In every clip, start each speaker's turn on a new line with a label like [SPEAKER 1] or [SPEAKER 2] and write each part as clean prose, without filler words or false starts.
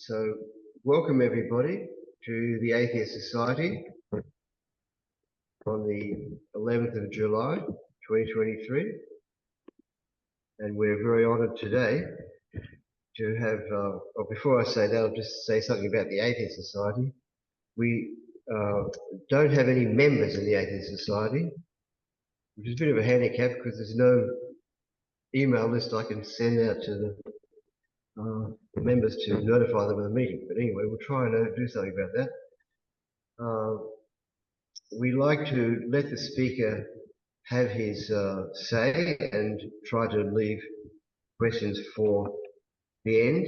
[SPEAKER 1] So, welcome everybody to the Atheist Society on the 11th of July 2023. And we're very honoured today to have, before I say that, I'll just say something about the Atheist Society. We don't have any members in the Atheist Society, which is a bit of a handicap because there's no email list I can send out to the members to notify them of the meeting. But anyway, we'll try and do something about that. We like to let the speaker have his say and try to leave questions for the end.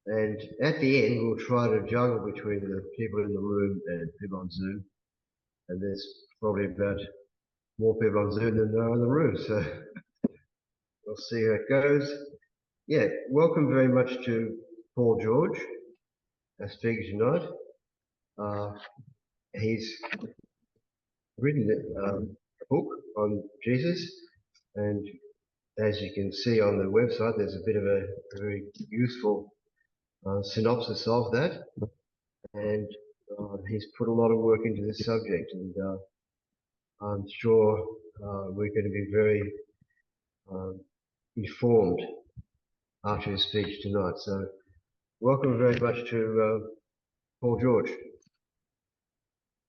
[SPEAKER 1] And at the end, we'll try to juggle between the people in the room and people on Zoom. And there's probably about more people on Zoom than there are in the room. So we'll see how it goes. Yeah, welcome very much to Paul George, our speaker tonight. He's written a book on Jesus, and as you can see on the website, there's a bit of a very useful synopsis of that, and he's put a lot of work into this subject, and I'm sure we're going to be very informed after his speech tonight. So welcome very much to Paul George.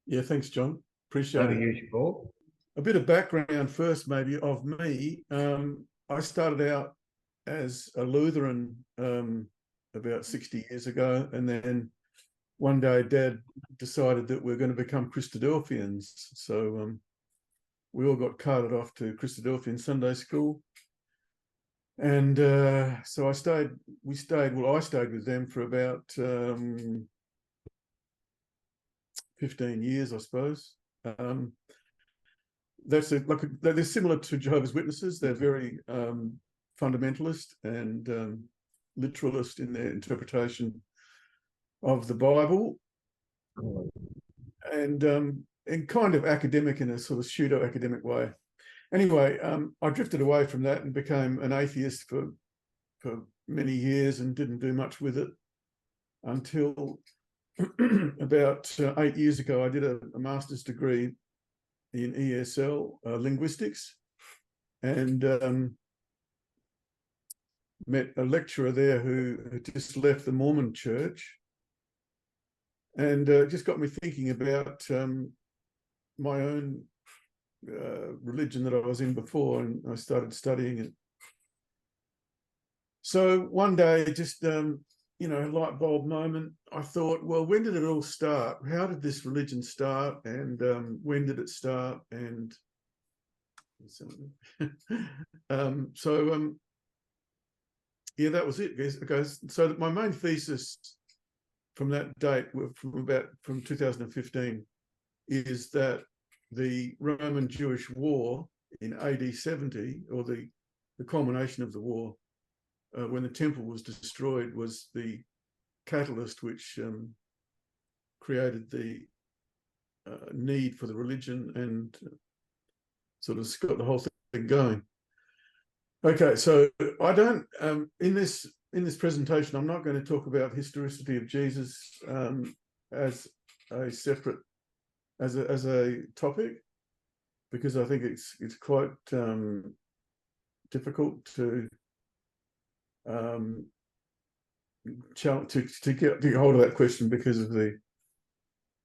[SPEAKER 2] Yeah, thanks, John. Appreciate it.
[SPEAKER 1] Over to you, Paul.
[SPEAKER 2] A bit of background first, maybe, of me. I started out as a Lutheran about 60 years ago, and then one day Dad decided that we're going to become Christadelphians. So we all got carted off to Christadelphian Sunday school. And so I stayed with them for about 15 years, I suppose. They're similar to Jehovah's Witnesses. They're very fundamentalist and literalist in their interpretation of the Bible, and kind of academic in a sort of pseudo-academic way. Anyway, I drifted away from that and became an atheist for many years and didn't do much with it until about 8 years ago. I did a master's degree in ESL linguistics, and met a lecturer there who had just left the Mormon church, and just got me thinking about my own religion that I was in before, and I started studying it. So one day, just light bulb moment, I thought, well, when did it all start? How did this religion start? And when did it start? And yeah, that was it, guys. So my main thesis from that date, from 2015, is that the Roman-Jewish War in AD 70, or the culmination of the war, when the temple was destroyed, was the catalyst which created the need for the religion and sort of got the whole thing going. Okay, so I don't in this presentation, I'm not going to talk about historicity of Jesus as a separate as a topic, because I think it's quite difficult to get hold of that question because of the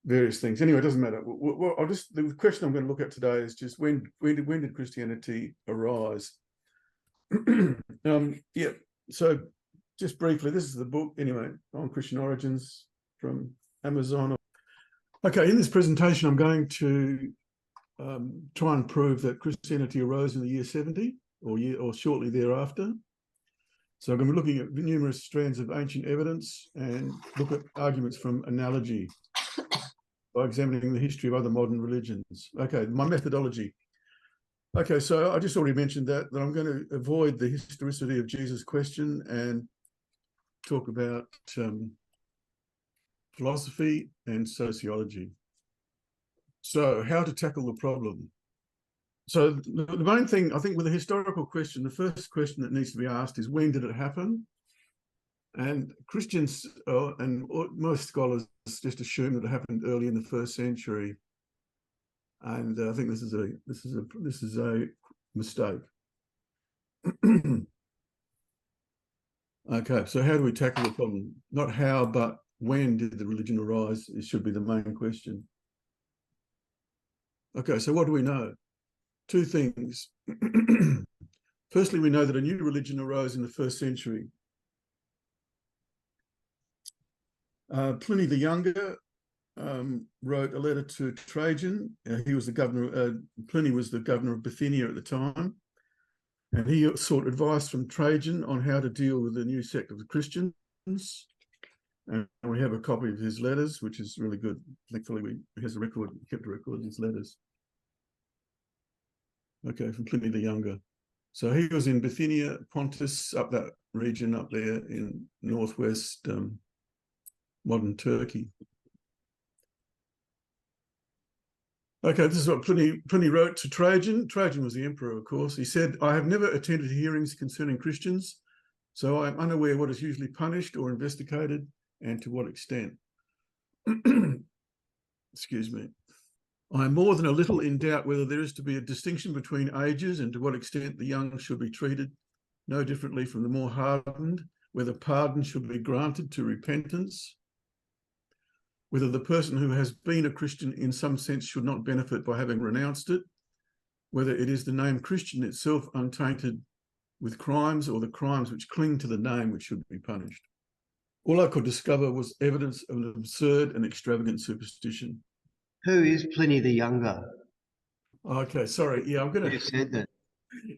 [SPEAKER 2] various things. Anyway, it doesn't matter. The question I'm going to look at today is just when did Christianity arise? Yeah. So just briefly, this is the book anyway on Christian origins from Amazon. Okay, in this presentation, I'm going to try and prove that Christianity arose in the year 70 or shortly thereafter. So I'm going to be looking at numerous strands of ancient evidence and look at arguments from analogy by examining the history of other modern religions. Okay, my methodology. Okay, so I just already mentioned that I'm going to avoid the historicity of Jesus question and talk about philosophy and sociology. So how to tackle the problem. So the main thing, I think, with a historical question, the first question that needs to be asked is, when did it happen? And Christians and most scholars just assume that it happened early in the 1st century, and I think this is a mistake. Okay, so how do we tackle the problem? Not how, but when did the religion arise? It should be the main question. Okay, so what do we know? 2 things. Firstly, we know that a new religion arose in the 1st century. Pliny the Younger wrote a letter to Trajan. He was the governor. Pliny was the governor of Bithynia at the time, and he sought advice from Trajan on how to deal with the new sect of the Christians. And we have a copy of his letters, which is really good. Thankfully, he has kept a record of his letters. Okay, from Pliny the Younger. So he was in Bithynia, Pontus, up that region up there in northwest modern Turkey. Okay, this is what Pliny wrote to Trajan. Trajan was the emperor, of course. He said, "I have never attended hearings concerning Christians, so I am unaware what is usually punished or investigated and to what extent." Excuse me. "I am more than a little in doubt whether there is to be a distinction between ages and to what extent the young should be treated no differently from the more hardened, whether pardon should be granted to repentance, whether the person who has been a Christian in some sense should not benefit by having renounced it, whether it is the name Christian itself untainted with crimes or the crimes which cling to the name which should be punished. All I could discover was evidence of an absurd and extravagant superstition."
[SPEAKER 1] Who is Pliny the Younger?
[SPEAKER 2] Okay, sorry. Yeah, I'm going
[SPEAKER 1] You
[SPEAKER 2] to.
[SPEAKER 1] said that.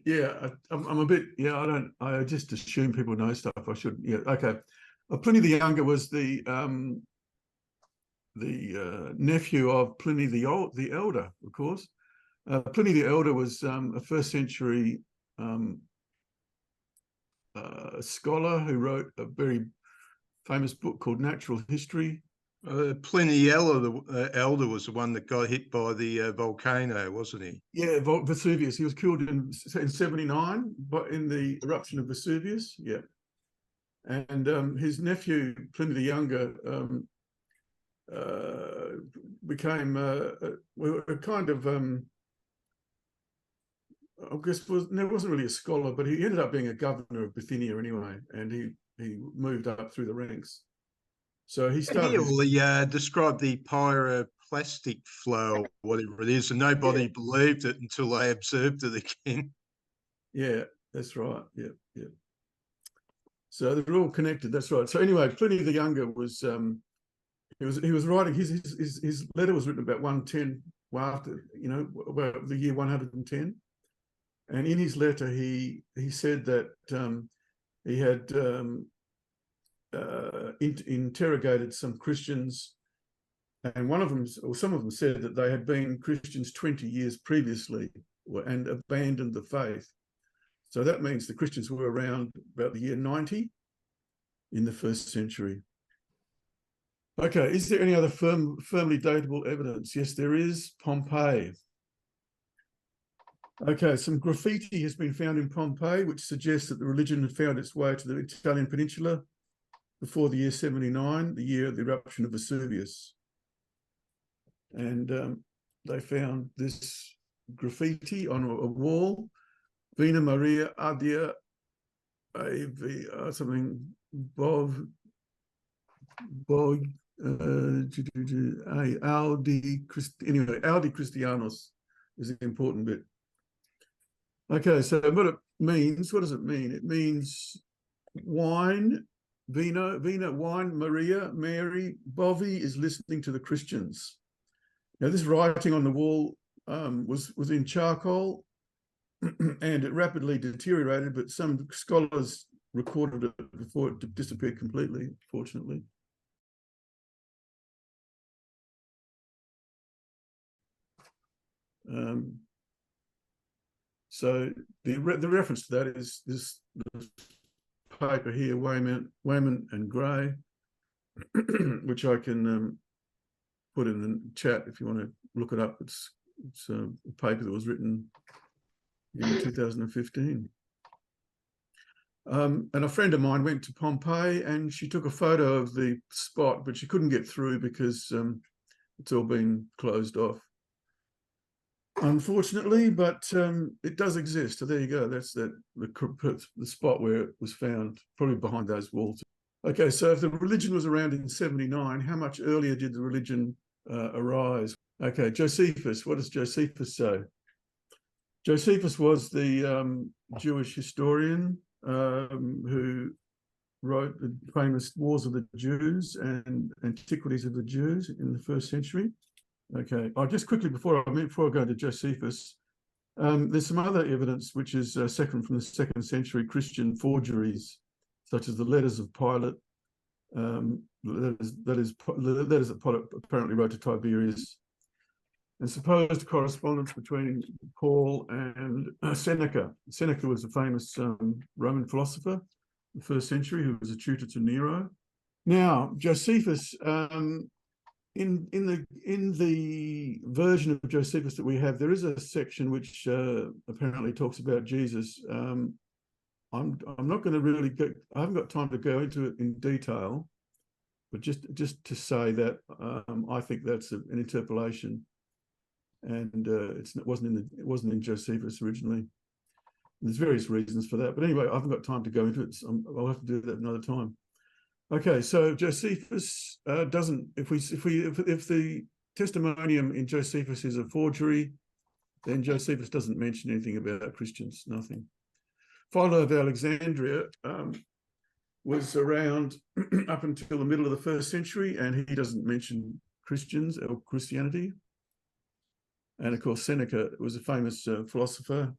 [SPEAKER 2] Yeah, I'm a bit. Yeah, I just assume people know stuff. I should. Yeah, okay. Pliny the Younger was the nephew of Pliny the Elder, of course. Pliny the Elder was a 1st century scholar who wrote a very famous book called Natural History.
[SPEAKER 3] Pliny the Elder was the one that got hit by the volcano, wasn't he?
[SPEAKER 2] Yeah, Vesuvius. He was killed in 79, but in the eruption of Vesuvius. Yeah, and his nephew Pliny the Younger became a kind of I guess wasn't really a scholar, but he ended up being a governor of Bithynia anyway, and he moved up through the ranks. So he started.
[SPEAKER 3] He described the pyroclastic flow, or whatever it is, and nobody believed it until they observed it again.
[SPEAKER 2] Yeah, that's right. Yeah, yeah. So they're all connected. That's right. So anyway, Pliny the Younger was he was writing his letter was written about 110 after about the year 110, and in his letter he said that he had interrogated some Christians, and one of them, or some of them, said that they had been Christians 20 years previously and abandoned the faith. So that means the Christians were around about the year 90 in the 1st century. Okay, is there any other firmly datable evidence? Yes, there is. Pompeii. Okay, some graffiti has been found in Pompeii, which suggests that the religion had found its way to the Italian peninsula before the year 79, the year of the eruption of Vesuvius. And they found this graffiti on a wall, Vina Maria Adia something Audi Christianos is the important bit. Okay, so what it means, what does it mean? It means wine, Vina, wine, Maria, Mary, Bovi is listening to the Christians. Now, this writing on the wall was in charcoal and it rapidly deteriorated, but some scholars recorded it before it disappeared completely, fortunately. So the reference to that is this paper here, Wayman and Gray, which I can put in the chat if you want to look it up. It's a paper that was written in 2015. And a friend of mine went to Pompeii and she took a photo of the spot, but she couldn't get through because it's all been closed off, unfortunately, but it does exist. So there you go. That's the spot where it was found, probably behind those walls. Okay, so if the religion was around in 79, how much earlier did the religion arise? Okay, Josephus. What does Josephus say? Josephus was the Jewish historian who wrote the famous Wars of the Jews and Antiquities of the Jews in the 1st century. Okay, just quickly before I go to Josephus, there's some other evidence which is from the 2nd century Christian forgeries, such as the letters of Pilate, letters that Pilate apparently wrote to Tiberius, and supposed correspondence between Paul and Seneca. Seneca was a famous Roman philosopher in the 1st century who was a tutor to Nero. Now, Josephus, in the version of Josephus that we have, there is a section which apparently talks about Jesus. I'm not going to really go. I haven't got time to go into it in detail, but just to say that I think that's an interpolation, and it wasn't in Josephus originally. There's various reasons for that, but anyway, I haven't got time to go into it. So I'll have to do that another time. Okay, so Josephus doesn't. If the testimonium in Josephus is a forgery, then Josephus doesn't mention anything about Christians. Nothing. Philo of Alexandria was around up until the middle of the 1st century, and he doesn't mention Christians or Christianity. And of course, Seneca was a famous philosopher,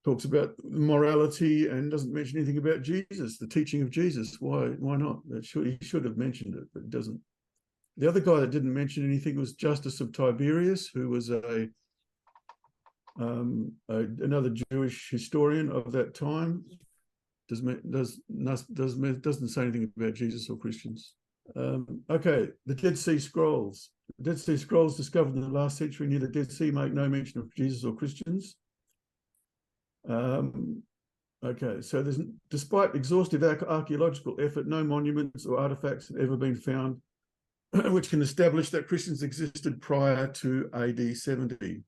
[SPEAKER 2] talks about morality and doesn't mention anything about Jesus, the teaching of Jesus. Why not? He should have mentioned it, but he doesn't. The other guy that didn't mention anything was Justus of Tiberias, who was another Jewish historian of that time. Doesn't say anything about Jesus or Christians. Okay, the Dead Sea Scrolls. The Dead Sea Scrolls discovered in the last century near the Dead Sea make no mention of Jesus or Christians. Okay, so despite exhaustive archaeological effort, no monuments or artifacts have ever been found which can establish that Christians existed prior to AD 70.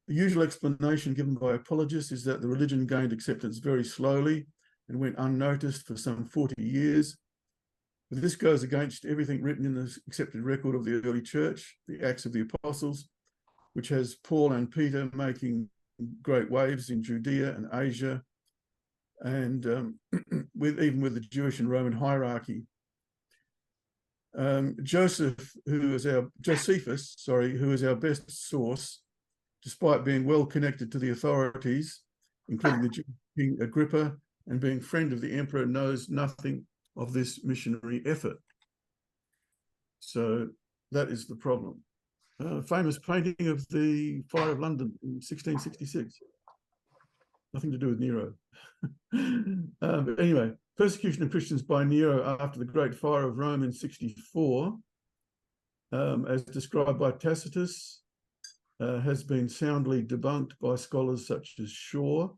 [SPEAKER 2] The usual explanation given by apologists is that the religion gained acceptance very slowly and went unnoticed for some 40 years. But this goes against everything written in the accepted record of the early church, the Acts of the Apostles, which has Paul and Peter making great waves in Judea and Asia, and even with the Jewish and Roman hierarchy. Josephus, who is our best source, despite being well connected to the authorities, including the Jewish King Agrippa, and being friend of the emperor, knows nothing of this missionary effort. So that is the problem. Famous painting of the Fire of London in 1666. Nothing to do with Nero. But anyway, persecution of Christians by Nero after the Great Fire of Rome in 64, as described by Tacitus, has been soundly debunked by scholars such as Shaw.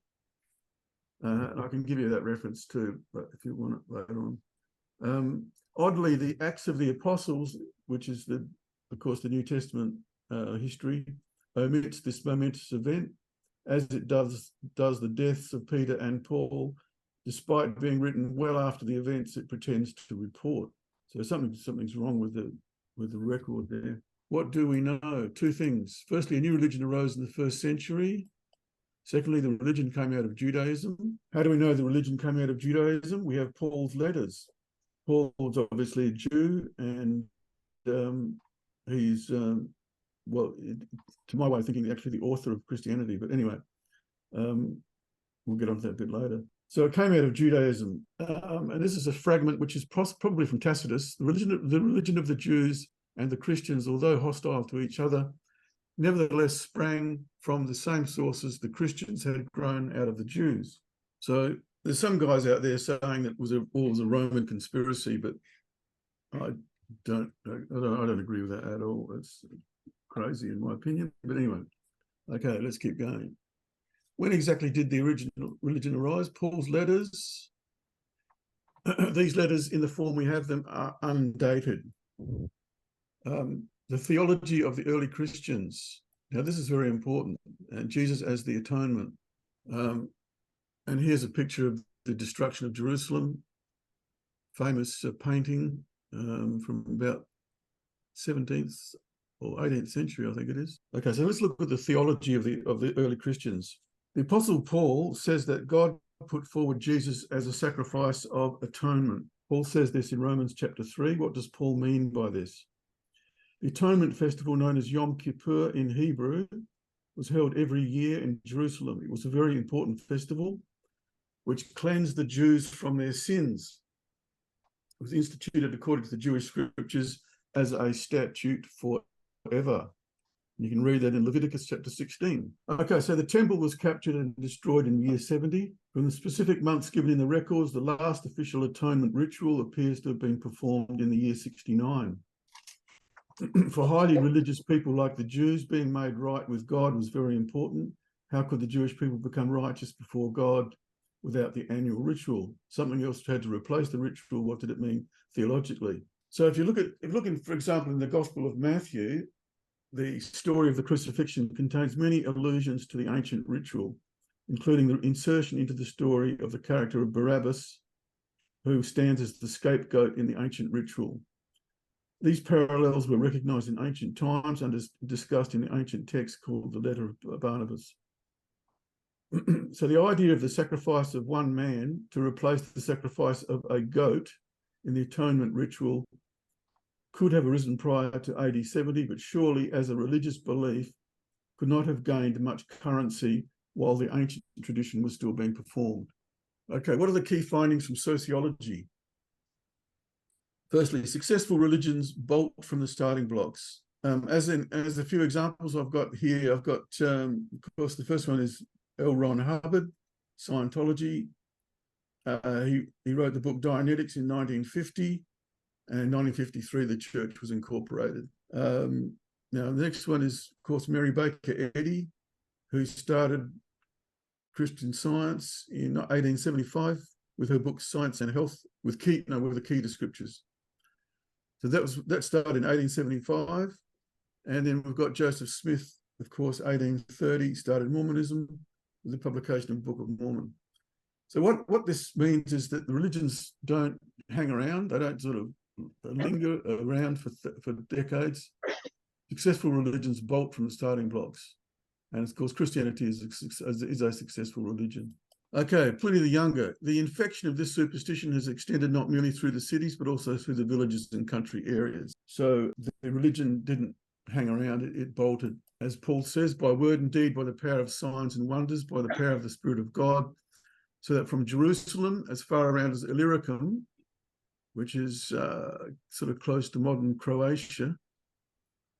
[SPEAKER 2] And I can give you that reference too, but if you want it later on. Oddly, the Acts of the Apostles, which is of course, the New Testament history, omits this momentous event, as it does the deaths of Peter and Paul, despite being written well after the events it pretends to report. So something's wrong with the record there. What do we know? Two things. Firstly, a new religion arose in the 1st century. Secondly, the religion came out of Judaism. How do we know the religion came out of Judaism? We have Paul's letters. Paul's obviously a Jew, and he's, well, to my way of thinking, actually the author of Christianity. But anyway, we'll get onto that a bit later. So it came out of Judaism. And this is a fragment which is probably from Tacitus. The religion of the Jews and the Christians, although hostile to each other, nevertheless sprang from the same sources the Christians had grown out of the Jews. So there's some guys out there saying that it was a Roman conspiracy, but I don't agree with that at all. It's crazy in my opinion. But anyway, okay, let's keep going. When exactly did the original religion arise? Paul's letters. These letters, in the form we have them, are undated. The theology of the early Christians. Now, this is very important. And Jesus as the atonement. And here's a picture of the destruction of Jerusalem, famous painting from about 17th or 18th century, I think it is. Okay, so let's look at the theology of the early Christians. The Apostle Paul says that God put forward Jesus as a sacrifice of atonement. Paul says this in Romans chapter 3. What does Paul mean by this? The atonement festival, known as Yom Kippur in Hebrew, was held every year in Jerusalem. It was a very important festival which cleansed the Jews from their sins. It was instituted according to the Jewish scriptures as a statute forever. You can read that in Leviticus chapter 16. Okay, so the temple was captured and destroyed in year 70. From the specific months given in the records, the last official atonement ritual appears to have been performed in the year 69. For highly religious people like the Jews, being made right with God was very important. How could the Jewish people become righteous before God without the annual ritual? Something else had to replace the ritual. What did it mean theologically? So if looking, for example, in the Gospel of Matthew, the story of the crucifixion contains many allusions to the ancient ritual, including the insertion into the story of the character of Barabbas, who stands as the scapegoat in the ancient ritual. These parallels were recognized in ancient times and discussed in the ancient text called the Letter of Barnabas. So the idea of the sacrifice of one man to replace the sacrifice of a goat in the atonement ritual could have arisen prior to AD 70, but surely as a religious belief could not have gained much currency while the ancient tradition was still being performed. Okay, what are the key findings from sociology? Firstly, successful religions bolt from the starting blocks. As a few examples I've got here, I've got, of course, the first one is L. Ron Hubbard, Scientology. He wrote the book Dianetics in 1950, and in 1953 the church was incorporated. Now, the next one is, of course, Mary Baker Eddy, who started Christian Science in 1875 with her book Science and Health, with the key to scriptures. So that started in 1875. And then we've got Joseph Smith, of course, 1830, started Mormonism with the publication of the Book of Mormon. So what this means is that the religions don't hang around. They don't sort of linger around for decades. Successful religions bolt from the starting blocks. And of course, Christianity is a successful religion. Okay, Pliny the Younger. The infection of this superstition has extended not merely through the cities, but also through the villages and country areas. So the religion didn't hang around, it bolted. As Paul says, by word and deed, by the power of signs and wonders, by the power of the Spirit of God, so that from Jerusalem, as far around as Illyricum, which is sort of close to modern Croatia,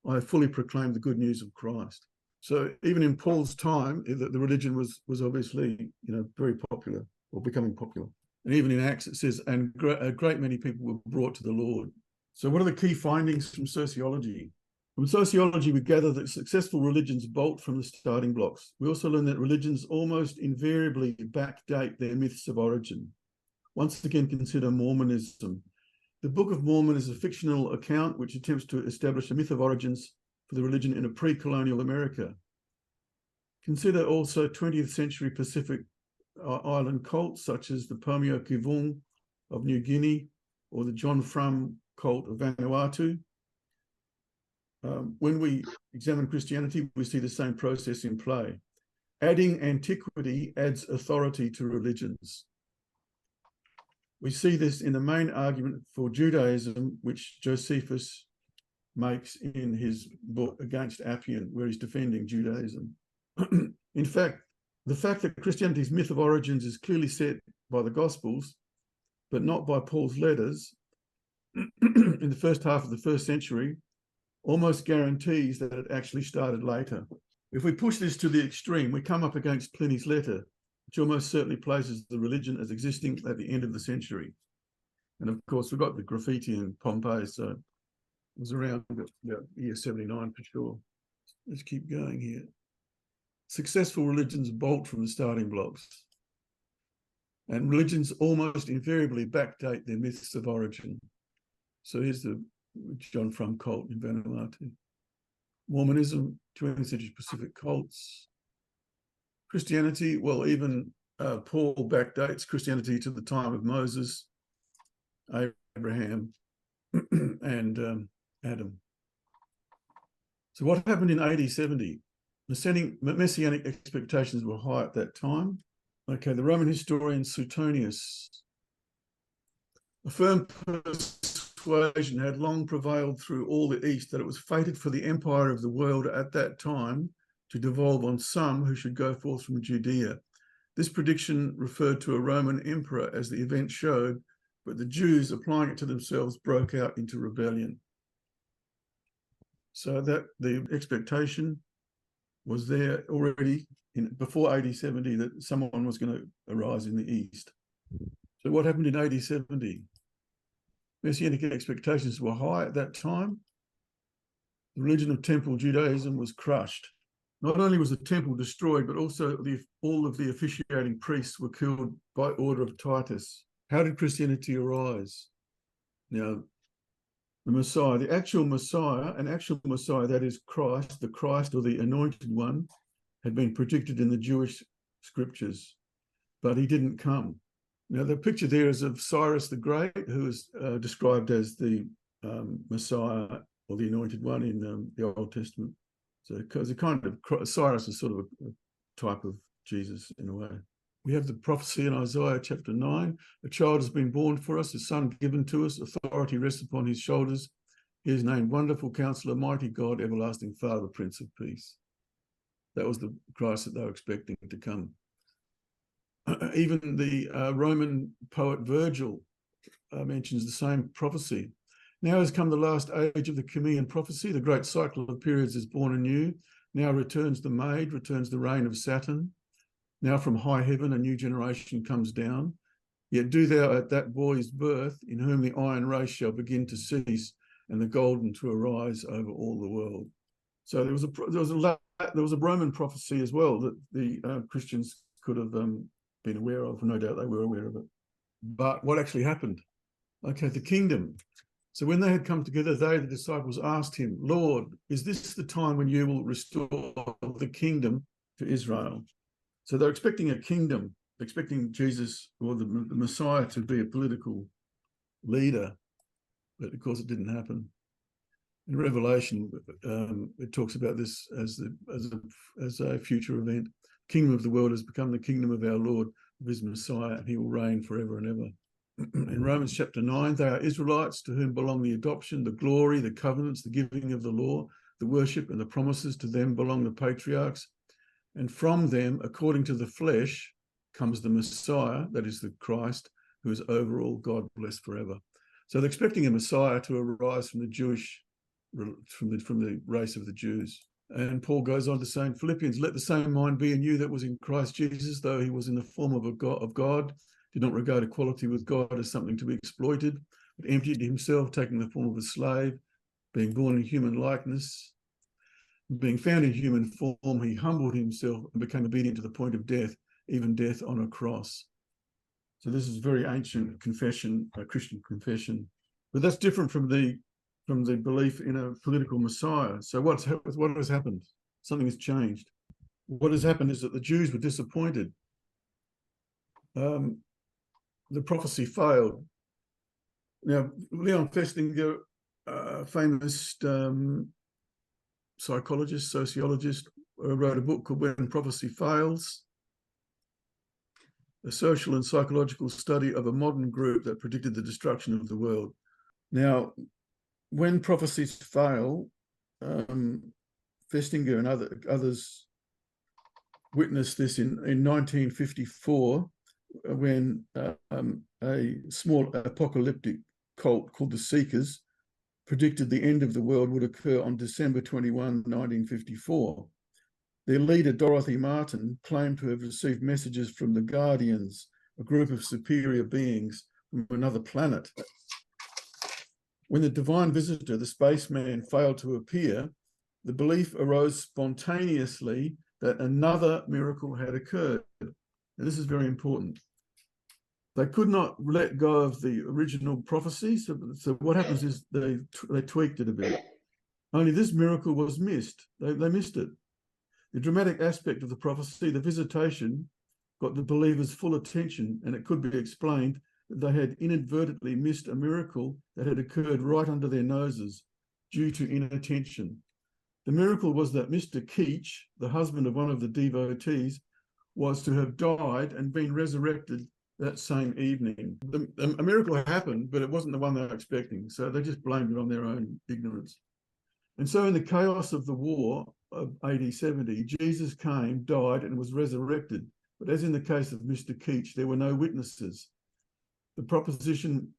[SPEAKER 2] I fully proclaimed the good news of Christ. So even in Paul's time, the religion was obviously, very popular or becoming popular. And even in Acts, it says, and a great many people were brought to the Lord. So what are the key findings from sociology? From sociology, we gather that successful religions bolt from the starting blocks. We also learn that religions almost invariably backdate their myths of origin. Once again, consider Mormonism. The Book of Mormon is a fictional account which attempts to establish a myth of origins for the religion in a pre-colonial America. Consider also 20th century Pacific island cults such as the Pomio Kivung of New Guinea or the John Frum cult of Vanuatu. When we examine Christianity, we see the same process in play. Adding antiquity adds authority to religions. We see this in the main argument for Judaism, which Josephus makes in his book Against Appian, where he's defending Judaism. In fact, the fact that Christianity's myth of origins is clearly set by the Gospels, but not by Paul's letters, in the first half of the first century, almost guarantees that it actually started later. If we push this to the extreme, we come up against Pliny's letter, which almost certainly places the religion as existing at the end of the century. And of course, we've got the graffiti in Pompeii, so it was around year 79 for sure. Let's keep going here. successful religions bolt from the starting blocks. And religions almost invariably backdate their myths of origin. So here's the John Frum cult in Vanuatu. Mormonism, 20th century Pacific cults. Christianity, well, even Paul backdates Christianity to the time of Moses, Abraham, and Adam. So what happened in AD 70? Messianic expectations were high at that time. Okay, the Roman historian Suetonius. A firm persuasion had long prevailed through all the East that it was fated for the empire of the world at that time to devolve on some who should go forth from Judea. This prediction referred to a Roman emperor, as the event showed, but the Jews, applying it to themselves, broke out into rebellion. So that the expectation was there already before AD 70 that someone was going to arise in the East. So what happened in AD 70? Messianic expectations were high at that time. The religion of Temple Judaism was crushed. Not only was the temple destroyed, but also all of the officiating priests were killed by order of Titus. How did Christianity arise? Now, the Messiah, the actual Messiah, an actual Messiah, that is Christ, the Christ or the anointed one, had been predicted in the Jewish scriptures, but he didn't come. Now, the picture there is of Cyrus the Great, who is described as the Messiah or the anointed one in the Old Testament. So, because Cyrus is sort of a type of Jesus in a way. We have the prophecy in Isaiah chapter 9. A child has been born for us, a son given to us, authority rests upon his shoulders. He is named Wonderful Counselor, Mighty God, Everlasting Father, Prince of Peace. That was the Christ that they were expecting to come. Even the Roman poet Virgil mentions the same prophecy. Now has come the last age of the Chemian prophecy. The great cycle of periods is born anew. Now returns the maid, returns the reign of Saturn. Now from high heaven a new generation comes down. Yet do thou at that boy's birth, in whom the iron race shall begin to cease, and the golden to arise over all the world. So there was a Roman prophecy as well that the Christians could have been aware of. No doubt they were aware of it. But what actually happened? Okay, the kingdom. So when they had come together, they, the disciples, asked him, Lord, is this the time when you will restore the kingdom to Israel? So they're expecting a kingdom, expecting Jesus or the Messiah to be a political leader, but of course it didn't happen. In Revelation, it talks about this as a future event. Kingdom of the world has become the kingdom of our Lord, of his Messiah, and he will reign forever and ever. In Romans chapter 9, they are Israelites to whom belong the adoption, the glory, the covenants, the giving of the law, the worship and the promises. To them belong the patriarchs. And from them, according to the flesh, comes the Messiah, that is the Christ, who is over all, God blessed forever. So they're expecting a Messiah to arise from the Jewish, from the race of the Jews. And Paul goes on to say in Philippians, let the same mind be in you that was in Christ Jesus, though he was in the form of God, did not regard equality with God as something to be exploited, but emptied himself, taking the form of a slave, being born in human likeness. Being found in human form, he humbled himself and became obedient to the point of death, even death on a cross. So this is very ancient confession, Christian confession. But that's different from the belief in a political Messiah. So what has happened? Something has changed. What has happened is that the Jews were disappointed. The prophecy failed. Now, Leon Festinger, famous psychologist, sociologist, wrote a book called When Prophecy Fails, a social and psychological study of a modern group that predicted the destruction of the world. Now, when prophecies fail, Festinger and others witnessed this in 1954 when a small apocalyptic cult called the Seekers predicted the end of the world would occur on December 21, 1954. Their leader, Dorothy Martin, claimed to have received messages from the Guardians, a group of superior beings from another planet. When the divine visitor, the spaceman, failed to appear, the belief arose spontaneously that another miracle had occurred. And this is very important. They could not let go of the original prophecy. So what happens is they tweaked it a bit. Only this miracle was missed. They missed it. The dramatic aspect of the prophecy, the visitation, got the believers' full attention, and it could be explained that they had inadvertently missed a miracle that had occurred right under their noses due to inattention. The miracle was that Mr. Keach, the husband of one of the devotees, was to have died and been resurrected that same evening. A miracle happened, but it wasn't the one they were expecting, so they just blamed it on their own ignorance. And so in the chaos of the war of AD 70, Jesus came, died, and was resurrected. But as in the case of Mr. Keach, there were no witnesses. The proposition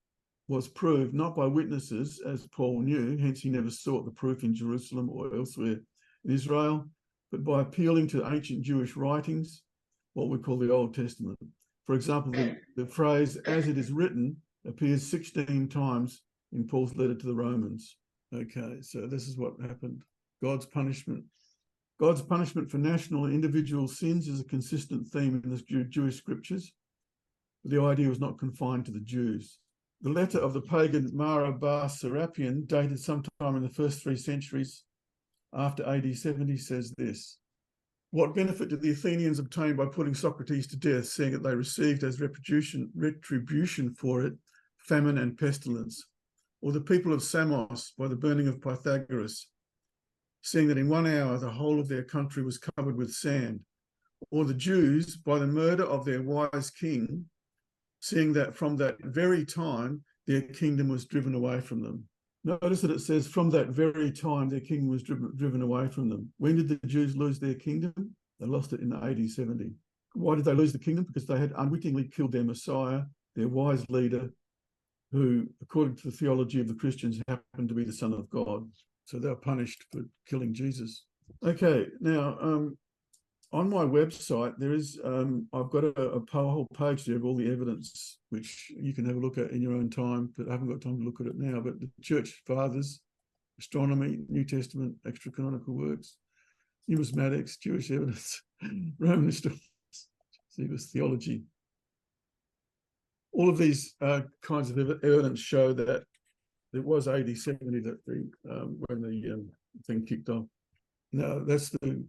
[SPEAKER 2] was proved not by witnesses, as Paul knew, hence he never sought the proof in Jerusalem or elsewhere in Israel, but by appealing to ancient Jewish writings, what we call the Old Testament. For example, the phrase, as it is written, appears 16 times in Paul's letter to the Romans. Okay, so this is what happened. God's punishment. God's punishment for national and individual sins is a consistent theme in the Jewish scriptures. The idea was not confined to the Jews. The letter of the pagan Mara bar Serapion, dated sometime in the first 3 centuries after AD 70, says this: what benefit did the Athenians obtain by putting Socrates to death, seeing that they received as retribution for it famine and pestilence? Or the people of Samos by the burning of Pythagoras, seeing that in 1 hour the whole of their country was covered with sand? Or the Jews by the murder of their wise king, seeing that from that very time their kingdom was driven away from them? Notice that it says from that very time their kingdom was driven away from them. When did the Jews lose their kingdom? They lost it in AD 70. Why did they lose the kingdom? Because they had unwittingly killed their Messiah, their wise leader, who, according to the theology of the Christians, happened to be the Son of God. So they were punished for killing Jesus. Okay, now on my website, there is, I've got a whole page there of all the evidence, which you can have a look at in your own time, but I haven't got time to look at it now. But the Church Fathers, Astronomy, New Testament, extra-canonical works, numismatics, Jewish evidence, Roman historians, Thesis, theology. All of these kinds of evidence show that it was AD 70 that when the thing kicked off. Now, that's the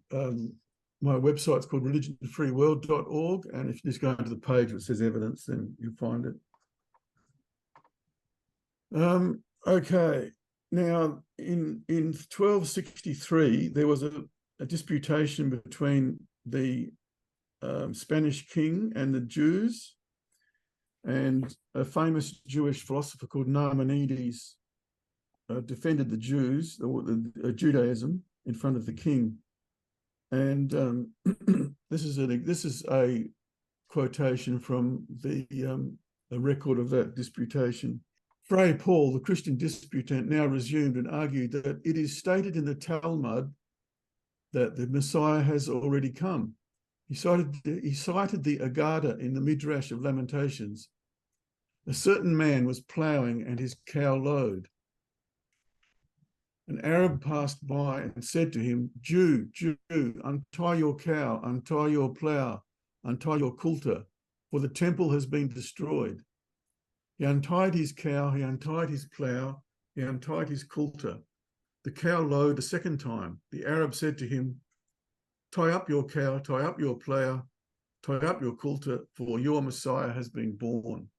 [SPEAKER 2] my website's called religionfreeworld.org, and if you just go into the page that says evidence, then you'll find it. Okay, now in 1263 there was a disputation between the Spanish king and the Jews, and a famous Jewish philosopher called Nahmanides defended the Jews, or Judaism, in front of the king. And this is a quotation from the record of that disputation. Fray Paul, the Christian disputant, now resumed and argued that it is stated in the Talmud that the Messiah has already come. He cited the Agada in the Midrash of Lamentations. A certain man was ploughing and his cow lowed. An Arab passed by and said to him, Jew, untie your cow, untie your plough, untie your coulter, for the temple has been destroyed. He untied his cow, he untied his plough, he untied his coulter. The cow lowed a second time. The Arab said to him, tie up your cow, tie up your plough, tie up your coulter, for your Messiah has been born.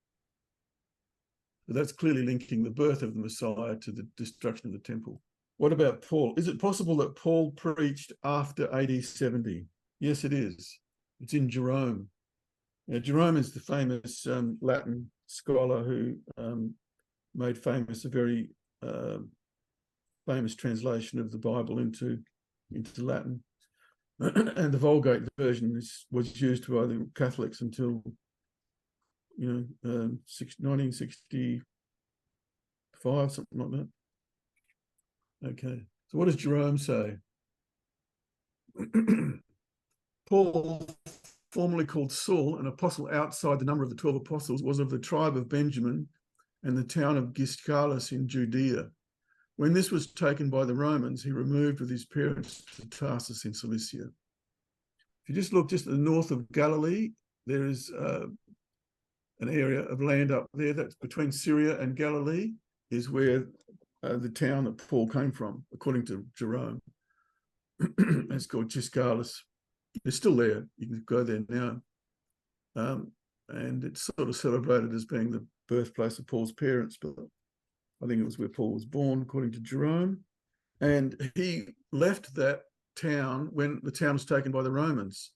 [SPEAKER 2] So that's clearly linking the birth of the Messiah to the destruction of the temple. What about Paul? Is it possible that Paul preached after AD 70? Yes, it is. It's in Jerome. Now, Jerome is the famous Latin scholar who made famous a very famous translation of the Bible into Latin. And the Vulgate version was used by the Catholics until 1965, something like that. Okay, so what does Jerome say? Paul, formerly called Saul, an apostle outside the number of the 12 apostles, was of the tribe of Benjamin and the town of Giscalus in Judea. When this was taken by the Romans, he removed with his parents to Tarsus in Cilicia. you just look just to the north of Galilee, there is an area of land up there that's between Syria and Galilee, is where the town that Paul came from, according to Jerome. It's called Giscalus. It's still there. You can go there now. And it's sort of celebrated as being the birthplace of Paul's parents, but I think it was where Paul was born, according to Jerome. And he left that town when the town was taken by the Romans.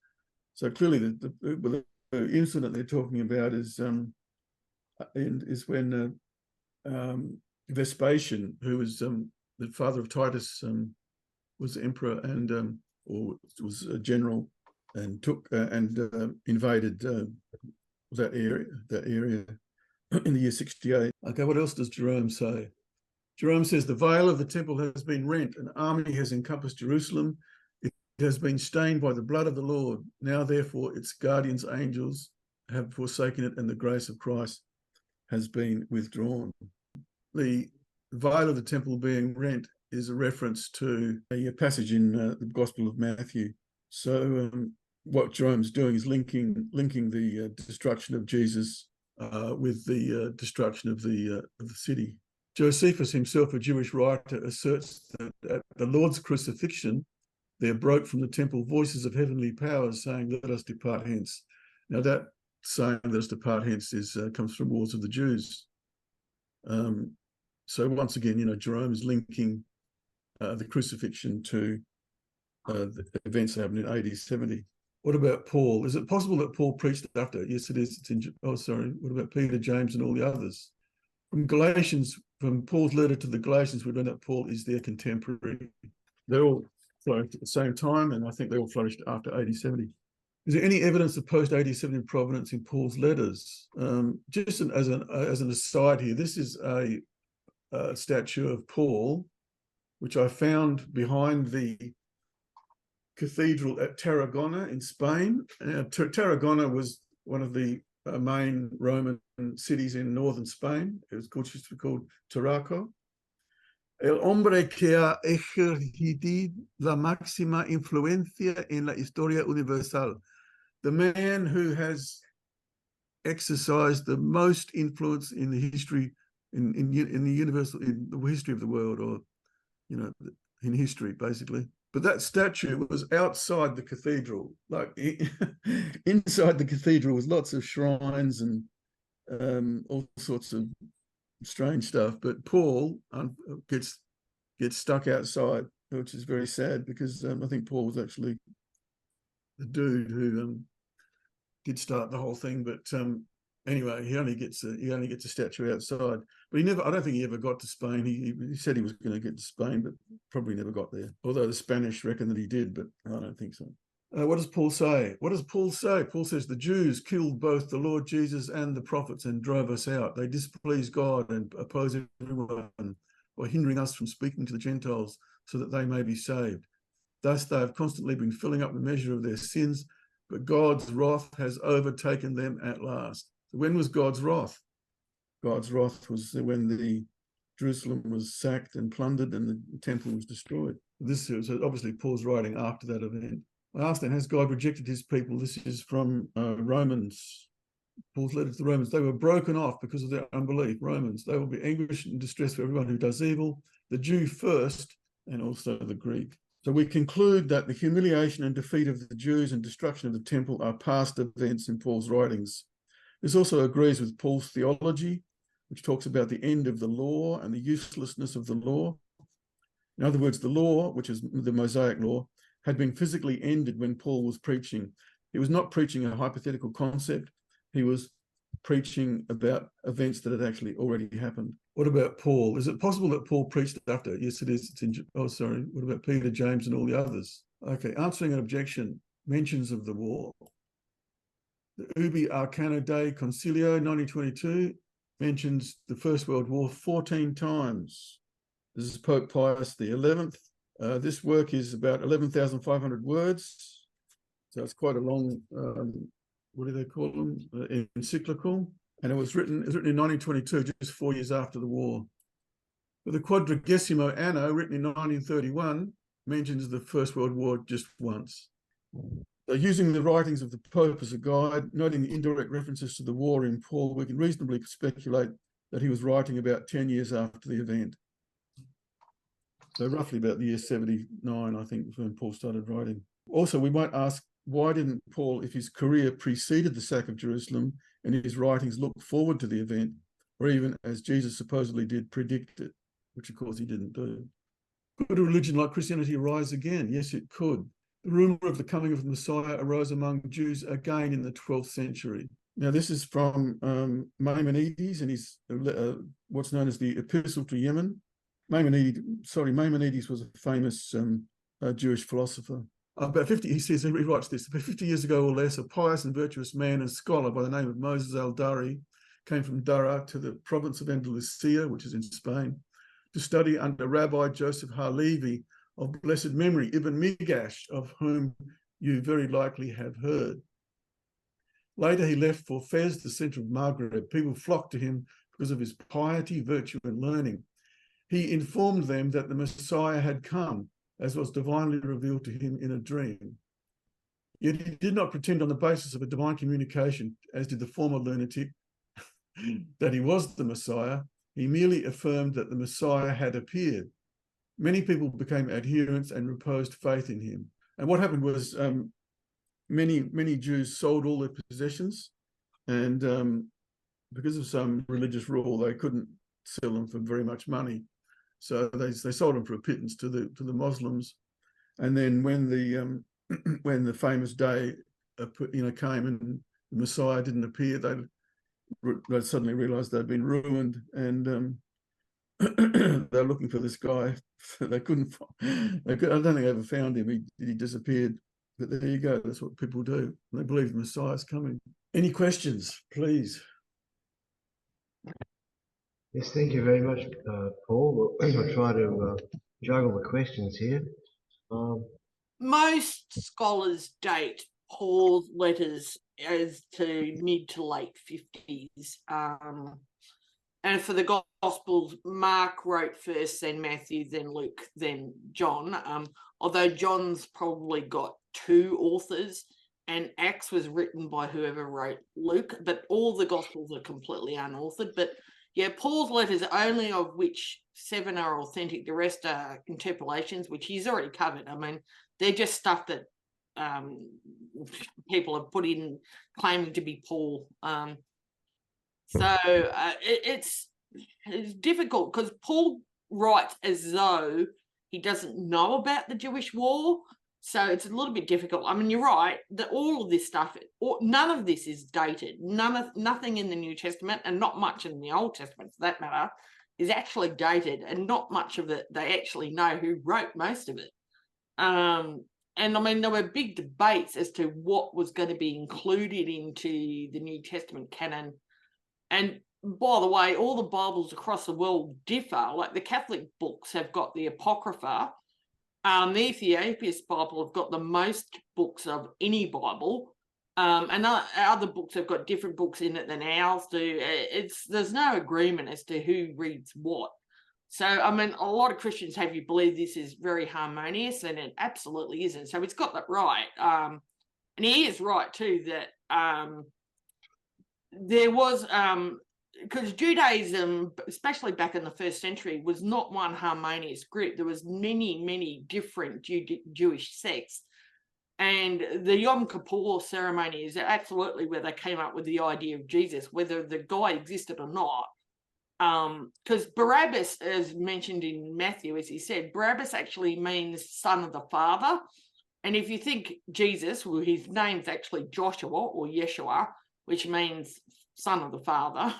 [SPEAKER 2] So clearly the incident they're talking about is when Vespasian, who was the father of Titus, was the emperor and or was a general, and took and invaded that area in the year 68. Okay, what else does Jerome say? Jerome says the veil of the temple has been rent, an army has encompassed Jerusalem. It has been stained by the blood of the Lord. Now, therefore, its guardians angels have forsaken it, and the grace of Christ has been withdrawn. The veil of the temple being rent is a reference to a passage in the Gospel of Matthew. So what Jerome's doing is linking the destruction of Jesus with the destruction of the city. Josephus himself, a Jewish writer, asserts that at the Lord's crucifixion, there broke from the temple voices of heavenly powers saying, "Let us depart hence." Now that saying, "Let us depart hence," comes from Wars of the Jews. So once again, Jerome is linking the crucifixion to the events that happened in AD 70. What about Paul? Is it possible that Paul preached after? Yes, it is. What about Peter, James, and all the others? From Paul's letter to the Galatians, we learn that Paul is their contemporary. They all flourished at the same time, and I think they all flourished after AD 70. Is there any evidence of post-AD 70 provenance in Paul's letters? Just as an aside here, this is a statue of Paul, which I found behind the cathedral at Tarragona in Spain. Tarragona was one of the main Roman cities in northern Spain. It was called Tarraco. El hombre que ha ejercido la máxima influencia en la historia universal. The man who has exercised the most influence in the history, in the history of the world, or in history, basically. But that statue was outside the cathedral. Like inside the cathedral was lots of shrines and all sorts of strange stuff. But Paul gets stuck outside, which is very sad, because I think Paul was actually the dude who did start the whole thing. But anyway, he only gets a statue outside. But I don't think he ever got to Spain. He said he was going to get to Spain, but probably never got there. Although the Spanish reckon that he did, but I don't think so. What does Paul say? Paul says the Jews killed both the Lord Jesus and the prophets and drove us out. They displease God and oppose everyone by hindering us from speaking to the Gentiles so that they may be saved. Thus they have constantly been filling up the measure of their sins, but God's wrath has overtaken them at last. So when was God's wrath? God's wrath was when the Jerusalem was sacked and plundered and the temple was destroyed. This is obviously Paul's writing after that event. I asked then, has God rejected his people? This is from Romans, Paul's letter to the Romans. They were broken off because of their unbelief. Romans, they will be anguish and distress for everyone who does evil, the Jew first and also the Greek. So we conclude that the humiliation and defeat of the Jews and destruction of the temple are past events in Paul's writings. This also agrees with Paul's theology, which talks about the end of the law and the uselessness of the law. In other words, the law, which is the Mosaic law, had been physically ended when Paul was preaching. He was not preaching a hypothetical concept. He was preaching about events that had actually already happened. What about Paul? Is it possible that Paul preached after? Yes, it is. What about Peter, James, and all the others? Okay, answering an objection, mentions of the war. The Ubi Arcana Dei Concilio, 1922, mentions the First World War 14 times. This is Pope Pius XI. This work is about 11,500 words. So it's quite a long, what do they call them? Encyclical. And it was written in 1922, just 4 years after the war. But the Quadragesimo Anno, written in 1931, mentions the First World War just once. So using the writings of the Pope as a guide, noting the indirect references to the war in Paul, we can reasonably speculate that he was writing about 10 years after the event. So roughly about the year 79, I think, was when Paul started writing. Also, we might ask, why didn't Paul, if his career preceded the sack of Jerusalem and his writings look forward to the event, or even, as Jesus supposedly did, predict it, which of course he didn't do? Could a religion like Christianity rise again? Yes, it could. The rumor of the coming of the Messiah arose among Jews again in the 12th century. Now, this is from Maimonides and his what's known as the Epistle to Yemen. Maimonides was a famous Jewish philosopher. About 50, he says, he writes this, about 50 years ago or less, a pious and virtuous man and scholar by the name of Moses al-Dari came from Dara to the province of Andalusia, which is in Spain, to study under Rabbi Joseph Halevi of blessed memory, Ibn Migash, of whom you very likely have heard. Later, he left for Fez, the centre of Maghreb. People flocked to him because of his piety, virtue, and learning. He informed them that the Messiah had come, as was divinely revealed to him in a dream. Yet he did not pretend on the basis of a divine communication, as did the former lunatic, that he was the Messiah. He merely affirmed that the Messiah had appeared. Many people became adherents and reposed faith in him. And what happened was many Jews sold all their possessions, and because of some religious rule, they couldn't sell them for very much money. So they sold them for a pittance to the Muslims. And then when the famous day came and the Messiah didn't appear, they suddenly realized they'd been ruined, and they're looking for this guy. They couldn't find, I don't think they ever found him. He disappeared. But there you go. That's what people do. They believe the Messiah's coming. Any questions, please?
[SPEAKER 1] Yes, thank you very much, Paul. We'll try to juggle the questions here.
[SPEAKER 4] Most scholars date Paul's letters as to mid to late 50s. And for the Gospels, Mark wrote first, then Matthew, then Luke, then John. Although John's probably got two authors, and Acts was written by whoever wrote Luke, but all the Gospels are completely unauthored. But yeah, Paul's letters, only of which 7 are authentic, the rest are interpolations, which he's already covered. I mean, they're just stuff that people have put in claiming to be Paul. It's difficult because Paul writes as though he doesn't know about the Jewish war. So it's a little bit difficult. I mean, you're right that all of this stuff, none of this is dated. Nothing in the New Testament, and not much in the Old Testament for that matter, is actually dated, and not much of it they actually know who wrote most of it. And I mean, there were big debates as to what was going to be included into the New Testament canon. And by the way, all the Bibles across the world differ. Like the Catholic books have got the Apocrypha. The Atheist Bible have got the most books of any Bible. And other books have got different books in it than ours do. There's no agreement as to who reads what. So, I mean, a lot of Christians have you believe this is very harmonious, and it absolutely isn't. So it's got that right. And he is right, too, that there was, because Judaism, especially back in the first century, was not one harmonious group. There was many different Jewish sects. And the Yom Kippur ceremony is absolutely where they came up with the idea of Jesus, whether the guy existed or not. Because Barabbas, as mentioned in Matthew, as he said, Barabbas actually means son of the Father. And if you think Jesus, well, his name's actually Joshua or Yeshua, which means son of the Father,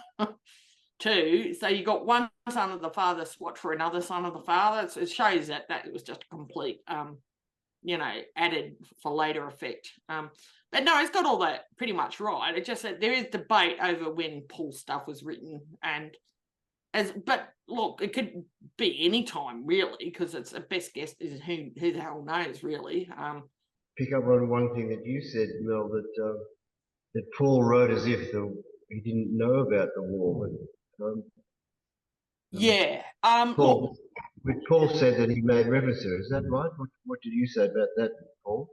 [SPEAKER 4] too. So you got one son of the Father swat for another son of the Father. So it shows that it was just a complete, added for later effect. But no, it's got all that pretty much right. It's just that there is debate over when Paul's stuff was written, but look, it could be any time really, because it's the best guess is who the hell knows really.
[SPEAKER 1] Pick up on one thing that you said, Mel, that Paul wrote as if he didn't know about the war. But, Paul said that he made reference to it. Is that right? What did you say about that, Paul?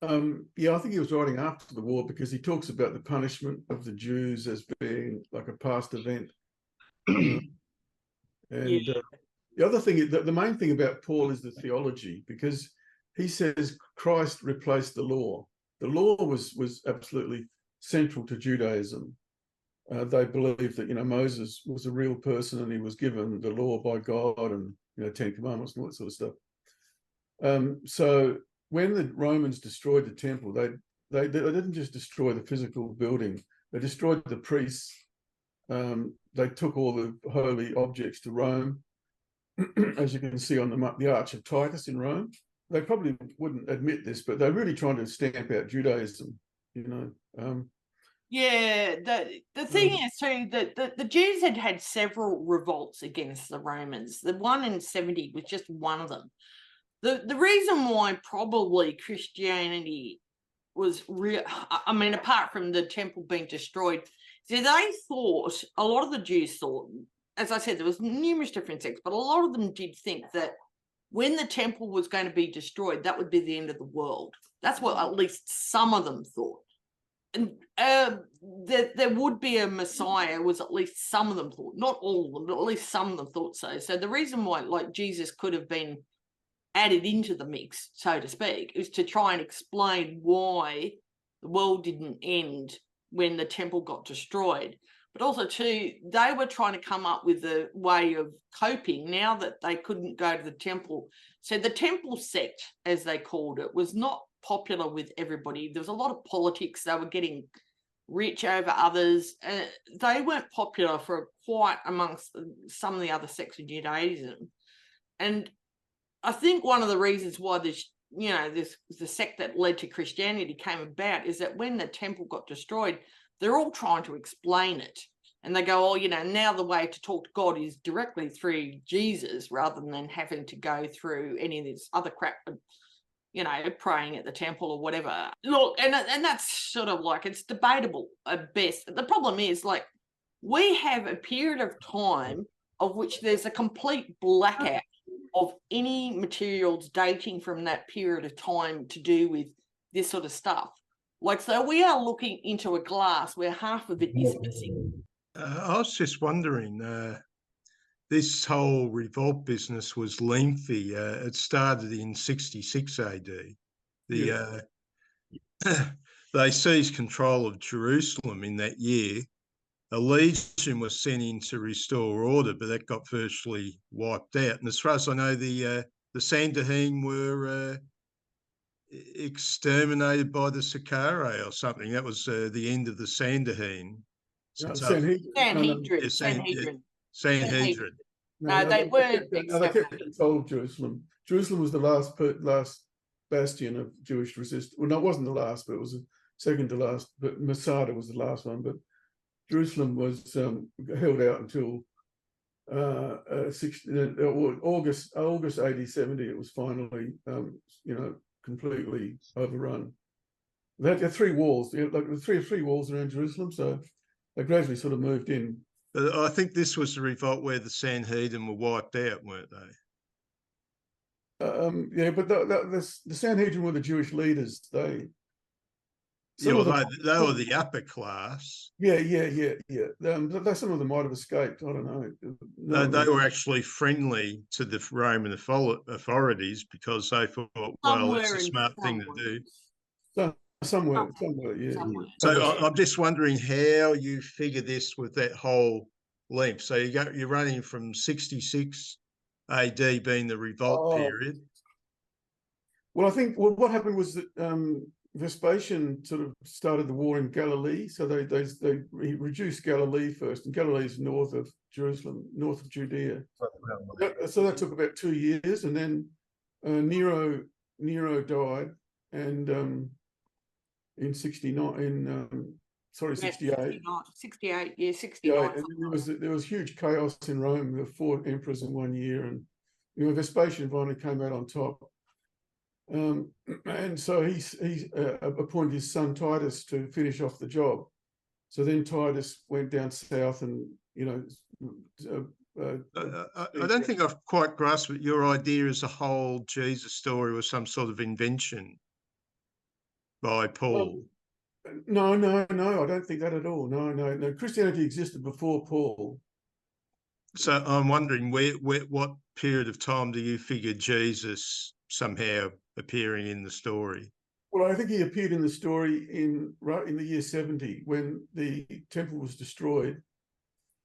[SPEAKER 2] Yeah, I think he was writing after the war because he talks about the punishment of the Jews as being like a past event. And the other thing, the main thing about Paul is the theology, because he says Christ replaced the law. The law was absolutely central to Judaism. They believed that, Moses was a real person and he was given the law by God and, 10 Commandments and all that sort of stuff. So when the Romans destroyed the temple, they didn't just destroy the physical building, they destroyed the priests. They took all the holy objects to Rome, as you can see on the Arch of Titus in Rome. They probably wouldn't admit this, but they're really trying to stamp out Judaism,
[SPEAKER 4] Yeah, the thing is too that the Jews had several revolts against the Romans. The one in 70 was just one of them. The reason why probably Christianity was real, I mean, apart from the temple being destroyed, so they thought, a lot of the Jews thought, as I said, there was numerous different sects, but a lot of them did think that when the temple was going to be destroyed, that would be the end of the world. That's what at least some of them thought. And that there would be a Messiah was at least some of them thought, not all of them, but at least some of them thought so. So the reason why, like, Jesus could have been added into the mix, so to speak, is to try and explain why the world didn't end when the temple got destroyed. But also, too, they were trying to come up with a way of coping now that they couldn't go to the temple. So the temple sect, as they called it, was not popular with everybody. There was a lot of politics. They were getting rich over others. They weren't popular for quite amongst some of the other sects of Judaism. And I think one of the reasons why the sect that led to Christianity came about is that when the temple got destroyed, they're all trying to explain it. And they go, now the way to talk to God is directly through Jesus rather than having to go through any of this other crap, praying at the temple or whatever. Look, and that's sort of like, it's debatable at best. The problem is, like, we have a period of time of which there's a complete blackout of any materials dating from that period of time to do with this sort of stuff. Like, so we are looking into a glass where half of it is missing.
[SPEAKER 3] I was just wondering, this whole revolt business was lengthy. It started in 66 AD. They seized control of Jerusalem in that year. A legion was sent in to restore order, but that got virtually wiped out. And as far as I know, the Sanhedrin were exterminated by the Sicarii or something. That was the end of the Sanhedrin. Sanhedrin.
[SPEAKER 4] No, they weren't.
[SPEAKER 2] They kept control of Jerusalem. Jerusalem was the last bastion of Jewish resistance. Well, no, it wasn't the last, but it was the second to last. But Masada was the last one. But Jerusalem was held out until August AD 70. It was finally, completely overrun. They had three walls, like three walls around Jerusalem. So they gradually sort of moved in.
[SPEAKER 3] But I think this was the revolt where the Sanhedrin were wiped out, weren't they?
[SPEAKER 2] Yeah, but the Sanhedrin were the Jewish leaders. They
[SPEAKER 3] were the upper class.
[SPEAKER 2] Yeah. Some of them might have escaped. I don't know.
[SPEAKER 3] They were actually friendly to the Roman authorities because they thought, well, it's a smart thing to do.
[SPEAKER 2] Somewhere, yeah.
[SPEAKER 3] So I'm just wondering how you figure this with that whole length. So you're running from 66 AD being the revolt period.
[SPEAKER 2] Well, I think what happened was that Vespasian sort of started the war in Galilee. So they reduced Galilee first, and Galilee is north of Jerusalem, north of Judea. So that took about 2 years, and then Nero died, and in 69, 68.
[SPEAKER 4] 68, yeah, 69.
[SPEAKER 2] And there was huge chaos in Rome. There were 4 emperors in 1 year, and Vespasian finally came out on top. And so he appointed his son Titus to finish off the job. So then Titus went down south, and
[SPEAKER 3] I don't think I've quite grasped your idea as a whole Jesus story was some sort of invention. by Paul.
[SPEAKER 2] No, I don't think that at all. No. Christianity existed before Paul.
[SPEAKER 3] So I'm wondering what period of time do you figure Jesus somehow appearing in the story?
[SPEAKER 2] Well, I think he appeared in the story in the year 70 when the temple was destroyed,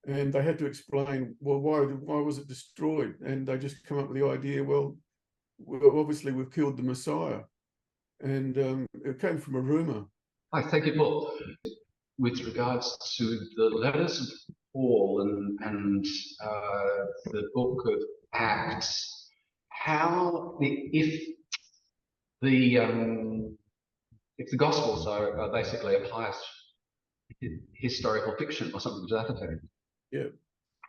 [SPEAKER 2] and they had to explain, well, why was it destroyed? And they just come up with the idea, well, obviously we've killed the Messiah, and it came from a rumor.
[SPEAKER 5] Hi, thank you, Paul. With regards to the letters of Paul and the book of Acts, if the Gospels are basically a pious historical fiction or something to that effect,
[SPEAKER 2] Yeah.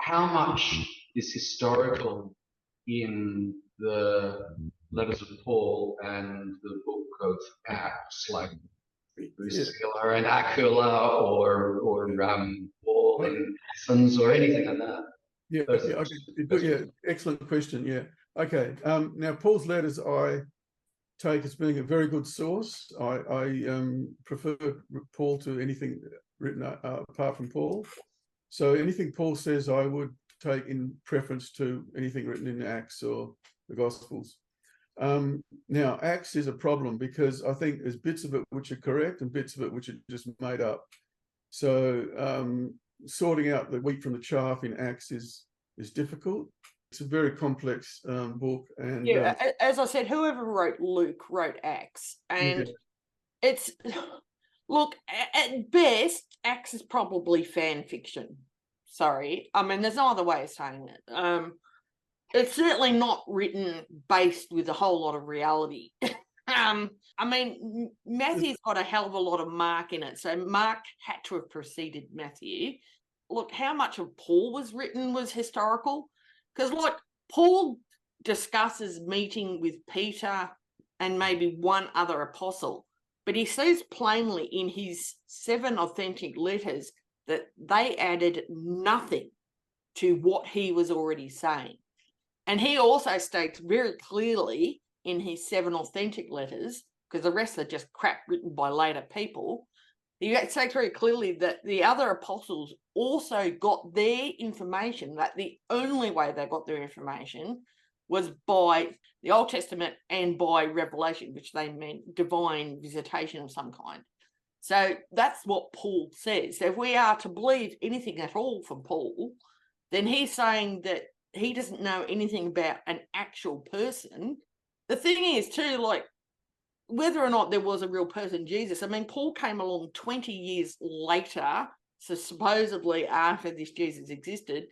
[SPEAKER 5] how much is historical in the letters of Paul and the book of Acts, like Priscilla and Aquila, or Paul and Athens, or anything like that?
[SPEAKER 2] Excellent question. Yeah. Okay. Now, Paul's letters I take as being a very good source. I prefer Paul to anything written apart from Paul. So anything Paul says, I would take in preference to anything written in Acts or the Gospels. Now, Acts is a problem because I think there's bits of it which are correct and bits of it which are just made up. So sorting out the wheat from the chaff in Acts is difficult. It's a very complex book. And
[SPEAKER 4] as I said, whoever wrote Luke wrote Acts, and it's look, at best, Acts is probably fan fiction. Sorry, I mean, there's no other way of saying it. It's certainly not written based with a whole lot of reality. I mean, Matthew's got a hell of a lot of Mark in it, so Mark had to have preceded Matthew. Look, how much of Paul was written was historical? Because, like, Paul discusses meeting with Peter and maybe one other apostle, but he says plainly in his 7 authentic letters that they added nothing to what he was already saying. And he also states very clearly in his 7 authentic letters, because the rest are just crap written by later people, he states very clearly that the other apostles also got their information, that the only way they got their information was by the Old Testament and by revelation, which they meant divine visitation of some kind. So that's what Paul says. So if we are to believe anything at all from Paul, then he's saying that he doesn't know anything about an actual person. The thing is, too, like, whether or not there was a real person, Jesus, I mean, Paul came along 20 years later, so supposedly after this Jesus existed,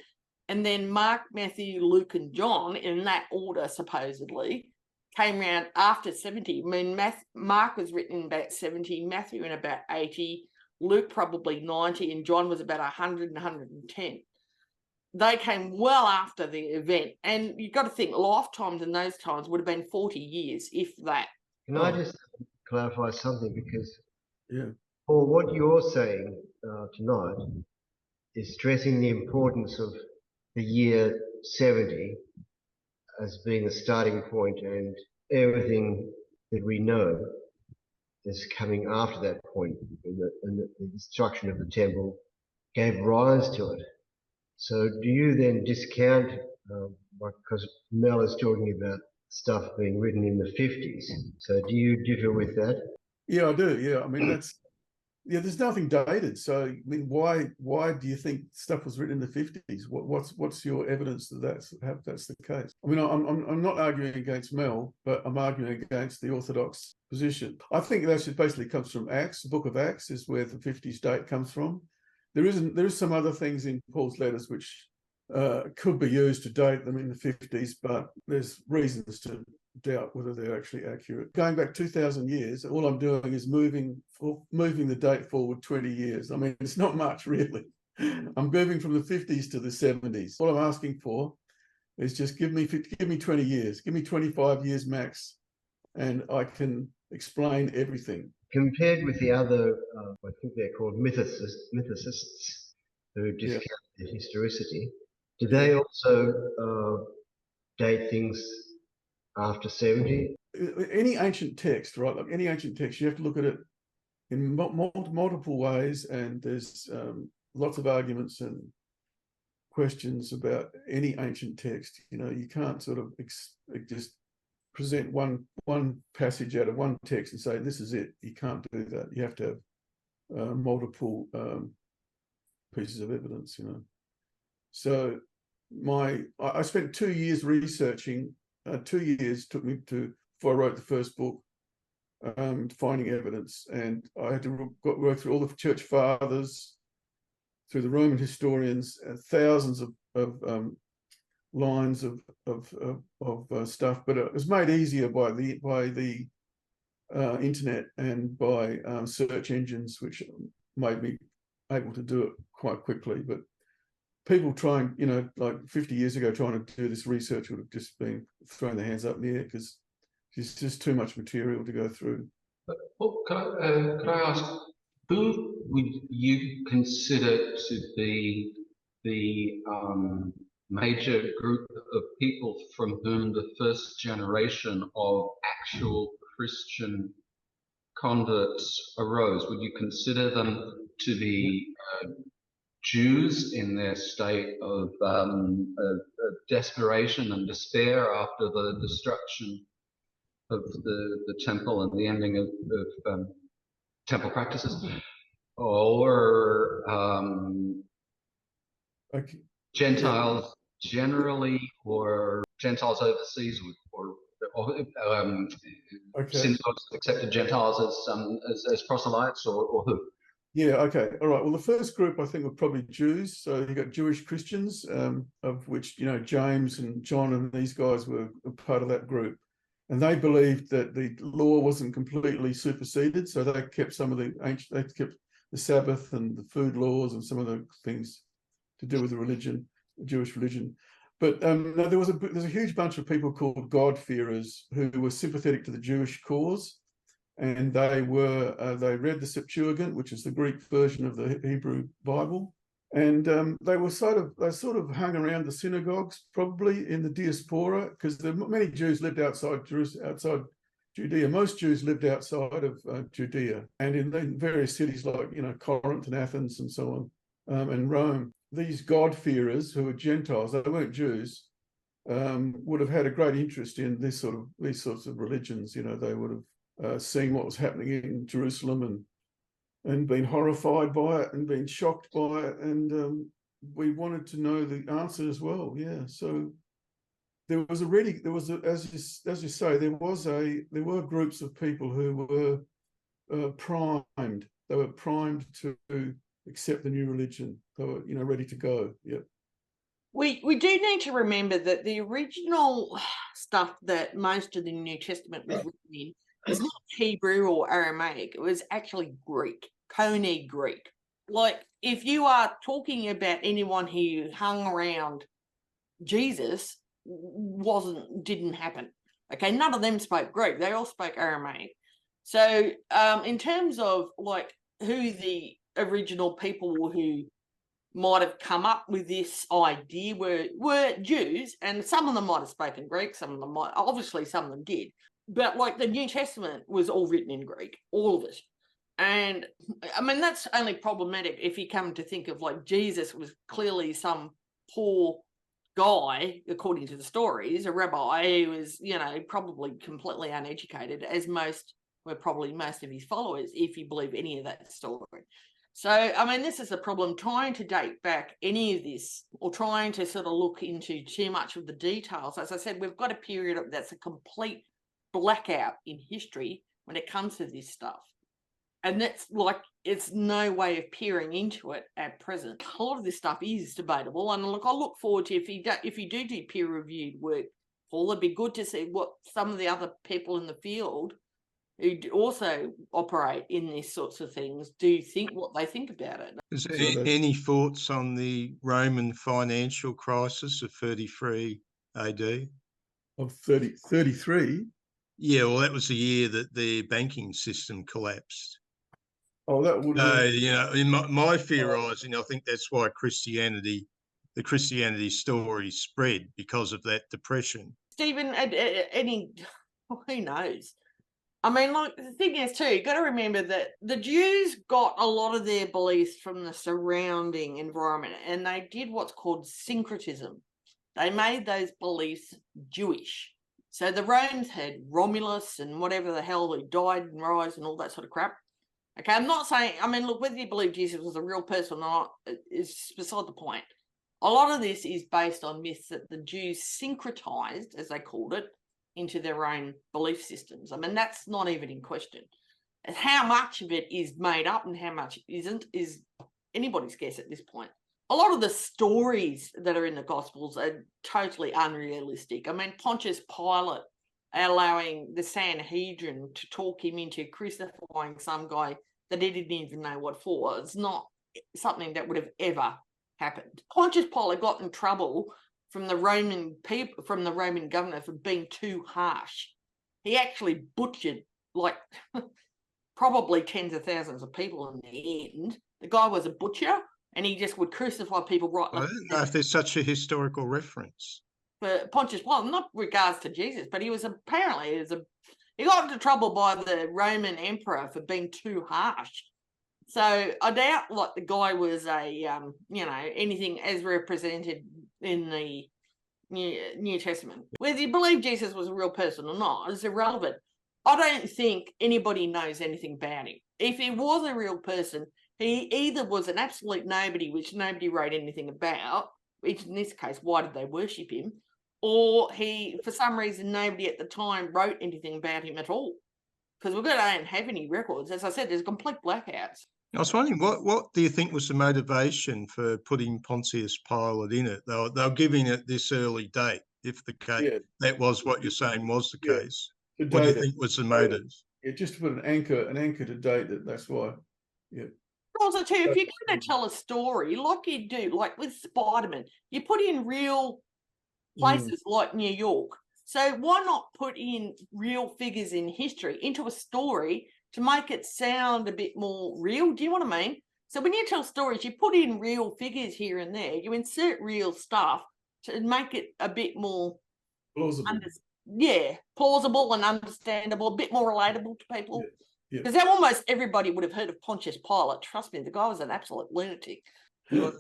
[SPEAKER 4] and then Mark, Matthew, Luke, and John, in that order, supposedly, came around after 70. I mean, Mark was written in about 70, Matthew in about 80, Luke probably 90, and John was about 100 and 110. They came well after the event, and you've got to think lifetimes in those times would have been 40 years, if that.
[SPEAKER 1] Can I just clarify something? Because, Paul, what you're saying tonight is stressing the importance of the year 70 as being the starting point, and everything that we know is coming after that point, and the destruction of the temple gave rise to it. So do you then discount, because Mel is talking about stuff being written in the 50s, so do you differ with that?
[SPEAKER 2] Yeah, I do. Yeah, I mean, there's nothing dated. So, I mean, why do you think stuff was written in the 50s? What's your evidence that that's the case? I mean, I'm not arguing against Mel, but I'm arguing against the Orthodox position. I think that basically comes from Acts. The book of Acts is where the 50s date comes from. There is some other things in Paul's letters which could be used to date them in the 50s, but there's reasons to doubt whether they're actually accurate. Going back 2,000 years, all I'm doing is moving the date forward 20 years. I mean, it's not much, really. I'm moving from the 50s to the 70s. All I'm asking for is just give me 20 years, give me 25 years max, and I can explain everything.
[SPEAKER 1] Compared with the other, I think they're called mythicists, who discount the historicity, do they also date things after 70?
[SPEAKER 2] Any ancient text, right? Like any ancient text, you have to look at it in multiple ways, and there's lots of arguments and questions about any ancient text. You know, you can't sort of just present one passage out of one text and say this is it. You can't do that. You have to have multiple pieces of evidence. You know, so I spent 2 years researching. 2 years took me before I wrote the first book, finding evidence, and I had to work through all the church fathers, through the Roman historians, thousands of lines of stuff. But it was made easier by the internet and by search engines, which made me able to do it quite quickly. But people trying, you know, like 50 years ago, trying to do this research would have just been throwing their hands up in the air because it's just too much material to go through.
[SPEAKER 5] Well, could I ask, who would you consider to be the major group of people from whom the first generation of actual Christian converts arose? Would you consider them to be Jews in their state of desperation and despair after the destruction of the temple and the ending of temple practices, or
[SPEAKER 2] Okay.
[SPEAKER 5] Gentiles generally, or Gentiles overseas, or
[SPEAKER 2] Okay.
[SPEAKER 5] synagogues accepted Gentiles as proselytes, or who?
[SPEAKER 2] Yeah, okay. All right. Well, the first group I think were probably Jews. So you got Jewish Christians, of which, you know, James and John and these guys were a part of that group. And they believed that the law wasn't completely superseded. So they kept some of they kept the Sabbath and the food laws and some of the things to do with the religion, the Jewish religion. But no, there's a huge bunch of people called God-fearers who were sympathetic to the Jewish cause. And they read the Septuagint, which is the Greek version of the Hebrew Bible, and they sort of hung around the synagogues, probably in the diaspora, because many Jews lived outside Judea. Most Jews lived outside of Judea, and in various cities like, you know, Corinth and Athens and so on, and Rome. These God-fearers who were Gentiles, they weren't Jews, would have had a great interest in these sorts of religions. You know, they would have seeing what was happening in Jerusalem and been horrified by it and been shocked by it, and we wanted to know the answer as well. Yeah, so there as you say, there were groups of people who were primed. They were primed to accept the new religion. They were, you know, ready to go. Yeah.
[SPEAKER 4] We do need to remember that the original stuff that most of the New Testament was written in was not Hebrew or Aramaic. It was actually Greek, Koine Greek. Like, if you are talking about anyone who hung around Jesus, didn't happen. Okay, none of them spoke Greek. They all spoke Aramaic. So in terms of like who the original people who might have come up with this idea were Jews, and some of them might have spoken Greek, some of them did. But like the New Testament was all written in Greek, all of it. And I mean, that's only problematic if you come to think of like Jesus was clearly some poor guy, according to the stories, a rabbi who was, you know, probably completely uneducated, as most of his followers, if you believe any of that story. So, I mean, this is a problem, trying to date back any of this or trying to sort of look into too much of the details. As I said, we've got a period that's a complete blackout in history when it comes to this stuff. And that's like, it's no way of peering into it at present. A lot of this stuff is debatable. And look, I look forward to if you do peer-reviewed work, Paul, it'd be good to see what some of the other people in the field who also operate in these sorts of things what they think about it.
[SPEAKER 3] Is there any thoughts on the Roman financial crisis of 33 AD?
[SPEAKER 2] Of 33?
[SPEAKER 3] Yeah, well, that was the year that the banking system collapsed.
[SPEAKER 2] Oh, that would have...
[SPEAKER 3] you know, in my theorising, I think that's why the Christianity story spread, because of that depression.
[SPEAKER 4] Stephen, any, who knows? I mean, like, the thing is, too, you've got to remember that the Jews got a lot of their beliefs from the surrounding environment, and they did what's called syncretism. They made those beliefs Jewish. So the Romans had Romulus and whatever the hell who died and rise and all that sort of crap. Okay, I'm not saying, I mean, look, whether you believe Jesus was a real person or not is beside the point. A lot of this is based on myths that the Jews syncretized, as they called it, into their own belief systems. I mean, that's not even in question. And how much of it is made up and how much isn't is anybody's guess at this point. A lot of the stories that are in the Gospels are totally unrealistic. I mean, Pontius Pilate allowing the Sanhedrin to talk him into crucifying some guy that he didn't even know what for. It's not something that would have ever happened. Pontius Pilate got in trouble from the Roman people, from the Roman governor, for being too harsh. He actually butchered like probably tens of thousands of people in the end. The guy was a butcher, and he just would crucify people right.
[SPEAKER 3] I don't know if there's such a historical reference.
[SPEAKER 4] For Pontius Pilate, not regards to Jesus, but he was apparently he got into trouble by the Roman emperor for being too harsh. So I doubt like the guy was a anything as represented in the New Testament. Whether you believe Jesus was a real person or not is irrelevant. I don't think anybody knows anything about him. If he was a real person, he either was an absolute nobody, which nobody wrote anything about, which in this case, why did they worship him? Or he, for some reason, nobody at the time wrote anything about him at all. Because we don't have any records. As I said, there's complete blackouts.
[SPEAKER 3] I was wondering, what do you think was the motivation for putting Pontius Pilate in it? They were giving it this early date, if the case that was what you're saying was the case. What do you think was the motive?
[SPEAKER 2] Yeah, just to put an anchor to date it. That's why. Yeah.
[SPEAKER 4] Also, too, if you're going to tell a story like you do, like with Spider-Man, you put in real places like New York. So why not put in real figures in history into a story to make it sound a bit more real? Do you know what I mean? So when you tell stories, you put in real figures here and there. You insert real stuff to make it a bit more
[SPEAKER 2] plausible.
[SPEAKER 4] Plausible and understandable, a bit more relatable to people. Because almost everybody would have heard of Pontius Pilate. Trust me, the guy was an absolute lunatic.
[SPEAKER 3] Well,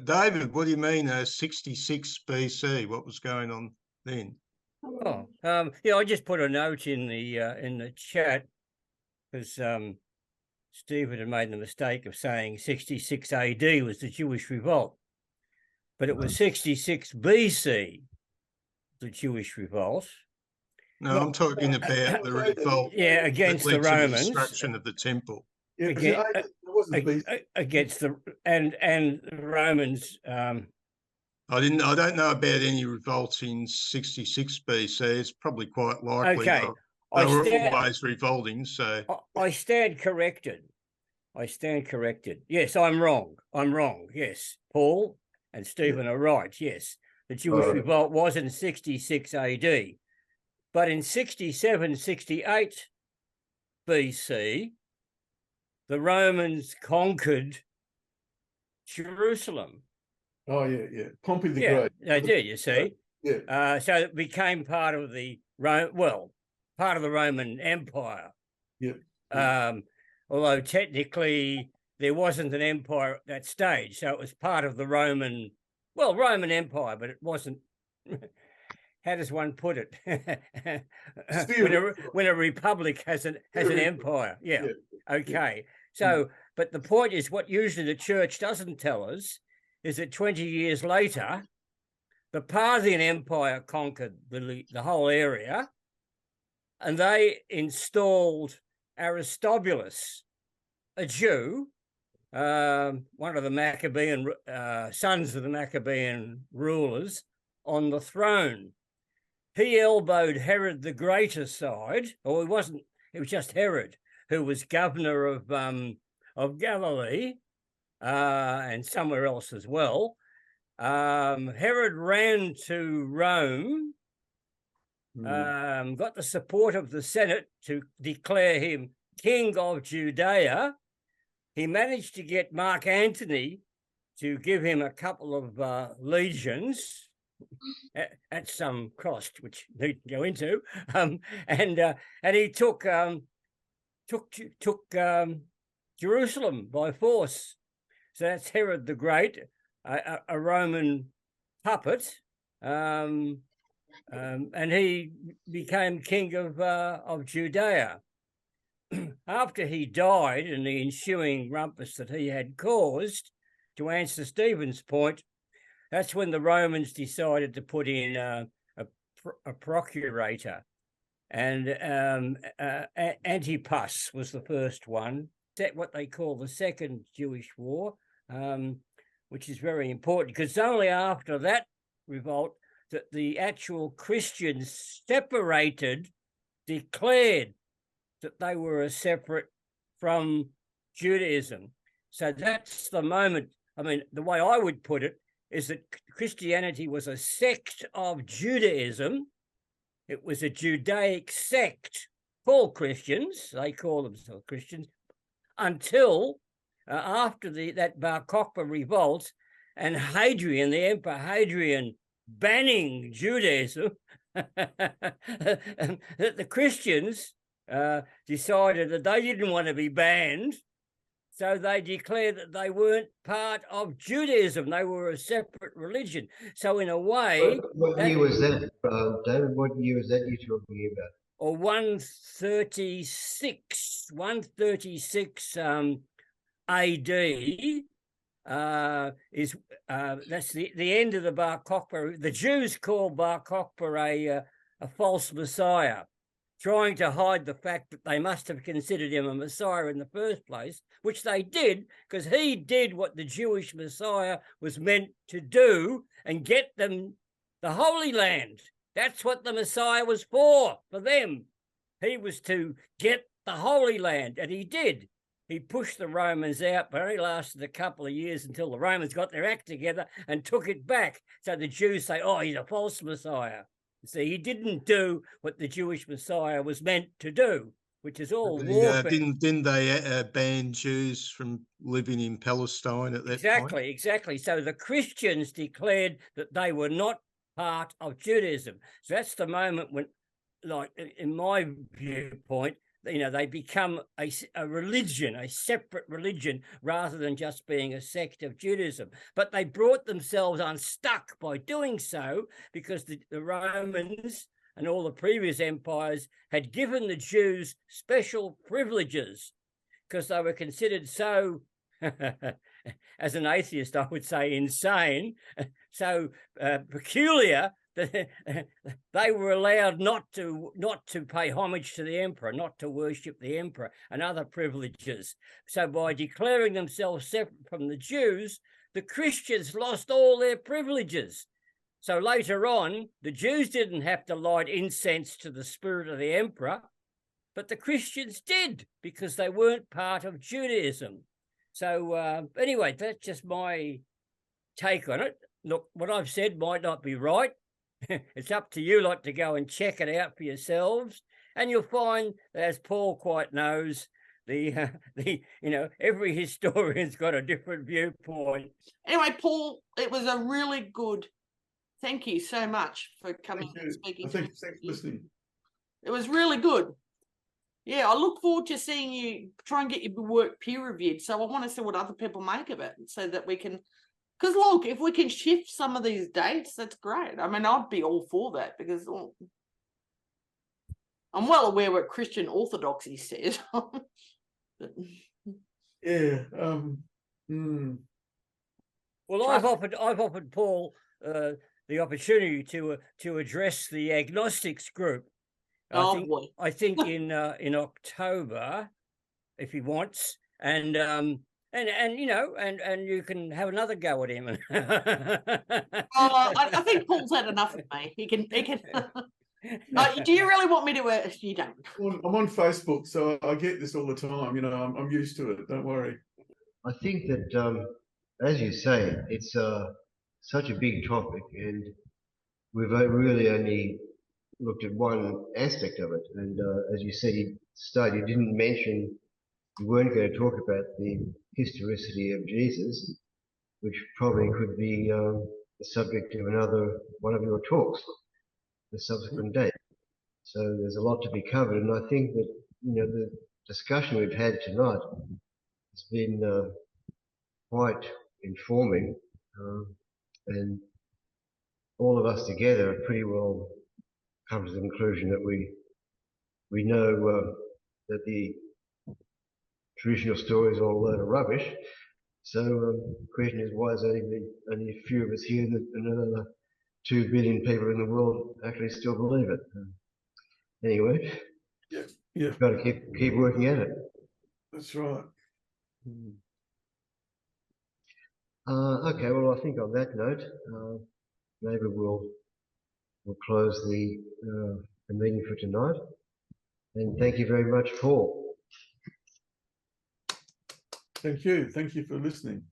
[SPEAKER 3] David, what do you mean 66 BC? What was going on then?
[SPEAKER 6] Oh, I just put a note in the chat because Stephen had made the mistake of saying 66 AD was the Jewish revolt, but it was 66 BC, the Jewish revolt.
[SPEAKER 3] No, I'm talking about the revolt.
[SPEAKER 6] Yeah, against the Romans.
[SPEAKER 3] The destruction of the temple.
[SPEAKER 2] Yeah,
[SPEAKER 6] against the and the Romans.
[SPEAKER 3] I don't know about any revolts in 66 BC. It's probably quite likely.
[SPEAKER 6] Okay.
[SPEAKER 3] They were always revolting. So
[SPEAKER 6] I stand corrected. Yes, I'm wrong. Yes, Paul and Stephen are right. Yes, the Jewish revolt was in 66 AD. But in 67, 68 BC, the Romans conquered Jerusalem.
[SPEAKER 2] Oh, yeah. Pompey the Great.
[SPEAKER 6] They did, you see.
[SPEAKER 2] Yeah.
[SPEAKER 6] So it became part of the Roman Empire.
[SPEAKER 2] Yeah.
[SPEAKER 6] Although technically there wasn't an empire at that stage. So it was part of the Roman Empire, but it wasn't... How does one put it? when a republic has an empire, okay. So, but the point is, what usually the church doesn't tell us is that 20 years later, the Parthian Empire conquered the whole area, and they installed Aristobulus, a Jew, one of the Maccabean sons of the Maccabean rulers, on the throne. He elbowed Herod the Great aside, or it was just Herod, who was governor of Galilee and somewhere else as well. Herod ran to Rome, got the support of the Senate to declare him king of Judea. He managed to get Mark Antony to give him a couple of legions, at some cost, which we need to go into. And he took Jerusalem by force. So that's Herod the Great, a Roman puppet, and he became king of Judea. After he died, and the ensuing rumpus that he had caused, to answer Stephen's point, that's when the Romans decided to put in a procurator, and Antipas was the first one. That's what they call the Second Jewish War, which is very important, because only after that revolt that the actual Christians separated, declared that they were a separate from Judaism. So that's the moment. I mean, the way I would put it is that Christianity was a sect of Judaism. It was a Judaic sect called Christians. They call themselves Christians until after that Bar Kokhba revolt and Hadrian, the Emperor Hadrian, banning Judaism, that the Christians decided that they didn't want to be banned, so they declared that they weren't part of Judaism. They were a separate religion. So in a way...
[SPEAKER 1] What year was that, David? What year was that you're talking about?
[SPEAKER 6] Or 136 AD is that's the end of the Bar Kokhba. The Jews call Bar Kokhba a false messiah, trying to hide the fact that they must have considered him a messiah in the first place, which they did, because he did what the Jewish messiah was meant to do and get them the Holy Land. That's what the Messiah was for them. He was to get the Holy Land, and he did. He pushed the Romans out, but only lasted a couple of years until the Romans got their act together and took it back. So the Jews say, oh, he's a false Messiah. See, he didn't do what the Jewish Messiah was meant to do, which is all warfare.
[SPEAKER 3] Didn't they ban Jews from living in Palestine at that point?
[SPEAKER 6] Exactly. So the Christians declared that they were not part of Judaism. So that's the moment when, like in my viewpoint, they become a religion, a separate religion, rather than just being a sect of Judaism. But they brought themselves unstuck by doing so, because the Romans and all the previous empires had given the Jews special privileges, because they were considered so, as an atheist, I would say insane, so peculiar, that they were allowed not to pay homage to the emperor, not to worship the emperor, and other privileges. So by declaring themselves separate from the Jews, the Christians lost all their privileges. So later on, the Jews didn't have to light incense to the spirit of the emperor, but the Christians did, because they weren't part of Judaism. So anyway, that's just my take on it. Look, what I've said might not be right. It's up to you lot to go and check it out for yourselves, and you'll find, as Paul quite knows, every historian's got a different viewpoint.
[SPEAKER 4] Anyway, Paul, it was a really good. Thank you so much for coming and speaking.
[SPEAKER 2] Thanks for listening.
[SPEAKER 4] It was really good. Yeah, I look forward to seeing you try and get your work peer reviewed. So I want to see what other people make of it, so that we can. Because look, if we can shift some of these dates, that's great. I mean, I'd be all for that, because I'm well aware what Christian orthodoxy says.
[SPEAKER 2] Yeah.
[SPEAKER 6] Well, I've offered Paul the opportunity to address the agnostics group.
[SPEAKER 4] Boy.
[SPEAKER 6] I think in October, if he wants, and you can have another go at him.
[SPEAKER 4] I think Paul's had enough of me. He can. Do you really want me to? You don't.
[SPEAKER 2] I'm on Facebook, so I get this all the time. I'm used to it. Don't worry.
[SPEAKER 1] I think that, as you say, it's such a big topic, and we've really only looked at one aspect of it. And as you said, you didn't mention, you weren't going to talk about the historicity of Jesus, which probably could be the subject of one of your talks, the subsequent date. So there's a lot to be covered, and I think that the discussion we've had tonight has been quite informing, and all of us together have pretty well come to the conclusion that we know that the traditional story is all a load of rubbish. So the question is, why is only a few of us here, and another 2 billion people in the world actually still believe it? Anyway,
[SPEAKER 2] Yeah.
[SPEAKER 1] we've got to keep working at it.
[SPEAKER 2] That's right.
[SPEAKER 1] Okay, well, I think on that note, maybe we'll close the meeting for tonight. And thank you very much, Paul.
[SPEAKER 2] Thank you. Thank you for listening.